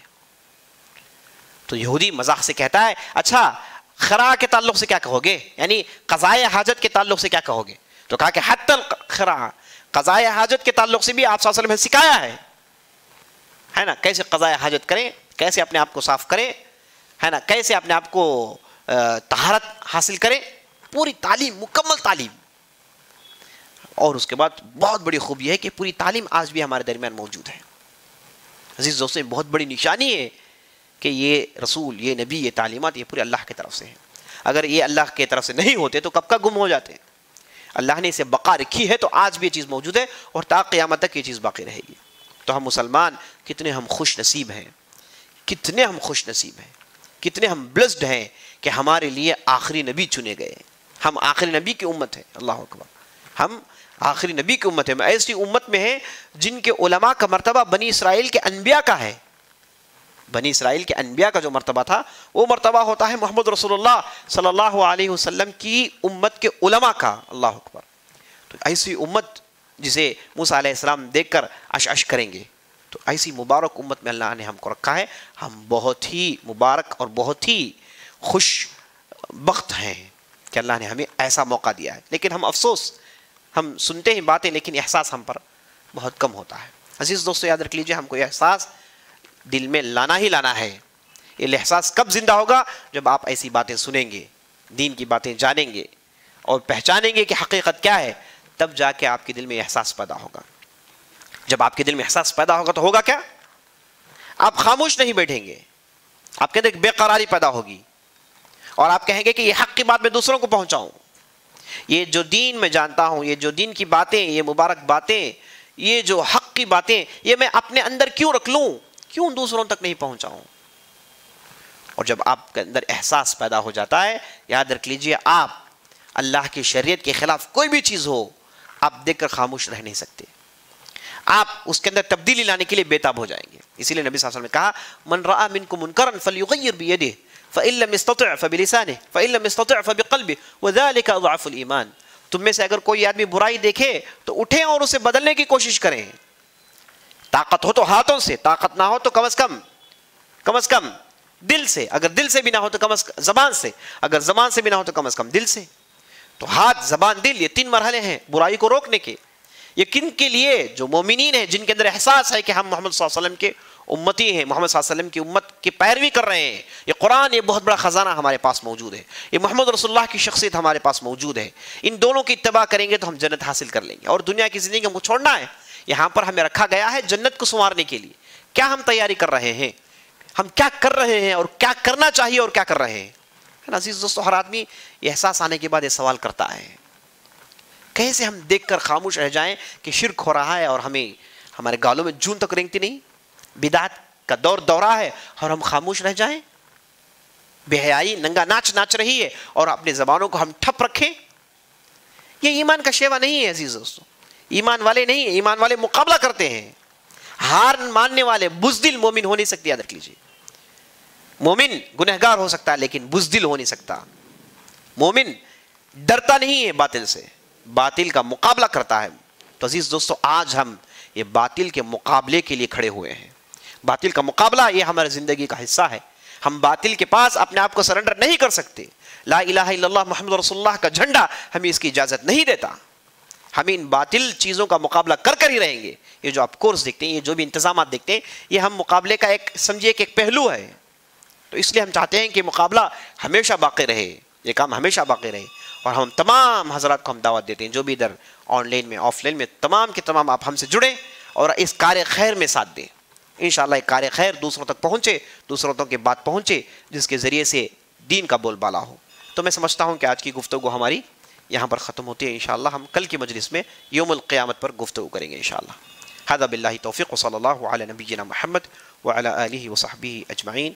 تو یہودی مزاح سے کہتا ہے اچھا خراء کے تعلق سے کیا کہو گے، یعنی قضائے حاجت کے تعلق سے کیا کہو گے؟ تو کہا کہ حتی الخراء، قضائے حاجت کے تعلق سے بھی آپ صلی اللہ علیہ وسلم نے سکھایا ہے نا، کیسے قضائے حاجت کریں، کیسے اپنے آپ کو صاف کریں، ہے نا، کیسے اپنے آپ کو طہارت حاصل کریں، پوری تعلیم، مکمل تعلیم. اور اس کے بعد بہت بڑی خوبی ہے کہ پوری تعلیم آج بھی ہمارے درمیان موجود ہے. عزیز دوستوں، بہت بڑی نشانی ہے کہ یہ رسول، یہ نبی، یہ تعلیمات یہ پورے اللہ کی طرف سے ہیں. اگر یہ اللہ کی طرف سے نہیں ہوتے تو کب کا گم ہو جاتے. اللہ نے اسے بقا رکھی ہے تو آج بھی یہ چیز موجود ہے، اور تا قیامت تک یہ چیز باقی رہے گی. تو ہم مسلمان کتنے ہم خوش نصیب ہیں، کتنے ہم خوش نصیب ہیں، کتنے ہم بلسڈ ہیں کہ ہمارے لیے آخری نبی چنے گئے. ہم آخری نبی کی امت ہیں. اللہ اکبر، ہم آخری نبی کی امت ہے. ایسی امت میں ہیں جن کے علماء کا مرتبہ بنی اسرائیل کے انبیاء کا ہے. بنی اسرائیل کے انبیاء کا جو مرتبہ تھا وہ مرتبہ ہوتا ہے محمد رسول اللہ صلی اللہ علیہ وسلم کی امت کے علماء کا. اللہ اکبر. تو ایسی امت جسے موسیٰ علیہ السلام دیکھ کر عش کریں گے، تو ایسی مبارک امت میں اللہ نے ہم کو رکھا ہے. ہم بہت ہی مبارک اور بہت ہی خوش بخت ہیں کہ اللہ نے ہمیں ایسا موقع دیا ہے. لیکن ہم افسوس، ہم سنتے ہیں باتیں لیکن احساس ہم پر بہت کم ہوتا ہے. عزیز دوستو، یاد رکھ لیجئے ہم کو یہ احساس دل میں لانا ہی لانا ہے. یہ احساس کب زندہ ہوگا؟ جب آپ ایسی باتیں سنیں گے، دین کی باتیں جانیں گے اور پہچانیں گے کہ حقیقت کیا ہے، تب جا کے آپ کے دل میں احساس پیدا ہوگا. جب آپ کے دل میں احساس پیدا ہوگا تو ہوگا کیا؟ آپ خاموش نہیں بیٹھیں گے، آپ کے اندر ایک بے قراری پیدا ہوگی، اور آپ کہیں گے کہ یہ حق کی بات میں دوسروں کو پہنچاؤں. یہ جو دین میں جانتا ہوں، یہ جو دین کی باتیں، یہ مبارک باتیں، یہ جو حق کی باتیں، یہ میں اپنے اندر کیوں رکھ لوں، کیوں دوسروں تک نہیں پہنچاؤں. اور جب آپ کے اندر احساس پیدا ہو جاتا ہے، یاد رکھ لیجئے آپ اللہ کی شریعت کے خلاف کوئی بھی چیز ہو آپ دیکھ کر خاموش رہ نہیں سکتے، آپ اس کے اندر تبدیلی لانے کے لیے بےتاب ہو جائیں گے. اسی لیے نبی صلی اللہ علیہ وسلم نے کہا من رأى منکم منکرا فلیغیر بیدہ فإن لم يستطع فبلسانہ فإن لم يستطع فبقلبہ وذلک اضعف الایمان. تم میں سے اگر کوئی آدمی برائی دیکھے تو اٹھیں اور اسے بدلنے کی کوشش کریں. طاقت ہو تو ہاتھوں سے، طاقت نہ ہو تو کم از کم دل سے، اگر دل سے بھی نہ ہو تو کم از کم زبان سے، اگر زبان سے بھی نہ ہو تو کم از کم دل سے. تو ہاتھ، زبان، دل، یہ 3 مرحلے ہیں برائی کو روکنے کے. یہ کن کے لیے؟ جو مومنین ہیں، جن کے اندر احساس ہے کہ ہم محمد صلی اللہ علیہ وسلم کے امتی ہیں، محمد صلی اللہ علیہ وسلم کی امت کی پیروی کر رہے ہیں. یہ قرآن، یہ بہت بڑا خزانہ ہمارے پاس موجود ہے. یہ محمد رسول اللہ کی شخصیت ہمارے پاس موجود ہے. ان دونوں کی اتباع کریں گے تو ہم جنت حاصل کر لیں گے. اور دنیا کی زندگی ہم کو چھوڑنا ہے. یہاں پر ہمیں رکھا گیا ہے جنت کو سنوارنے کے لیے. کیا ہم تیاری کر رہے ہیں؟ ہم کیا کر رہے ہیں اور کیا کرنا چاہیے اور کیا کر رہے ہیں؟ عزیز دوستو، ہر آدمی یہ احساس آنے کے بعد یہ سوال کرتا ہے کیسے ہم دیکھ کر خاموش رہ جائیں کہ شرک ہو رہا ہے اور ہمارے گالوں میں جون تک رینگتی نہیں، بدعت کا دورہ ہے اور ہم خاموش رہ جائیں، بے حیائی ننگا ناچ رہی ہے اور اپنے زبانوں کو ہم ٹھپ رکھیں. یہ ایمان کا شیوا نہیں ہے عزیز دوستو. ایمان والے نہیں ہیں. ایمان والے مقابلہ کرتے ہیں. ہار ماننے والے بزدل مومن ہو نہیں سکتے. یاد رکھ لیجیے، مومن گنہگار ہو سکتا ہے لیکن بزدل ہو نہیں سکتا. مومن ڈرتا نہیں ہے باطل سے، باطل کا مقابلہ کرتا ہے. تو عزیز دوستو، آج ہم یہ باطل کے مقابلے کے لیے کھڑے ہوئے ہیں. باطل کا مقابلہ یہ ہماری زندگی کا حصہ ہے. ہم باطل کے پاس اپنے آپ کو سرنڈر نہیں کر سکتے. لا الہ الا اللہ محمد رسول اللہ کا جھنڈا ہمیں اس کی اجازت نہیں دیتا. ہم ان باطل چیزوں کا مقابلہ کر ہی رہیں گے. یہ جو آپ کورس دیکھتے ہیں، یہ جو بھی انتظامات دیکھتے ہیں، یہ ہم مقابلے کا سمجھیے کہ ایک پہلو ہے. تو اس لیے ہم چاہتے ہیں کہ مقابلہ ہمیشہ باقی رہے، یہ کام ہمیشہ باقی رہے. اور ہم تمام حضرات کو ہم دعوت دیتے ہیں جو بھی ادھر آن لائن میں آف لائن میں تمام کے تمام آپ ہم سے جڑیں اور اس کار خیر میں ساتھ دیں. انشاءاللہ ایک کار خیر دوسروں تک پہنچے, دوسروں تک کی بات پہنچے, جس کے ذریعے سے دین کا بول بالا ہو. تو میں سمجھتا ہوں کہ آج کی گفتگو ہماری یہاں پر ختم ہوتی ہے. انشاءاللہ ہم کل کی مجلس میں یوم القیامت پر گفتگو کریں گے انشاءاللہ. ھذا باللہ توفیق وصلی اللہ علی نبینا محمد وعلی آلہ وصحبہ اجمعین.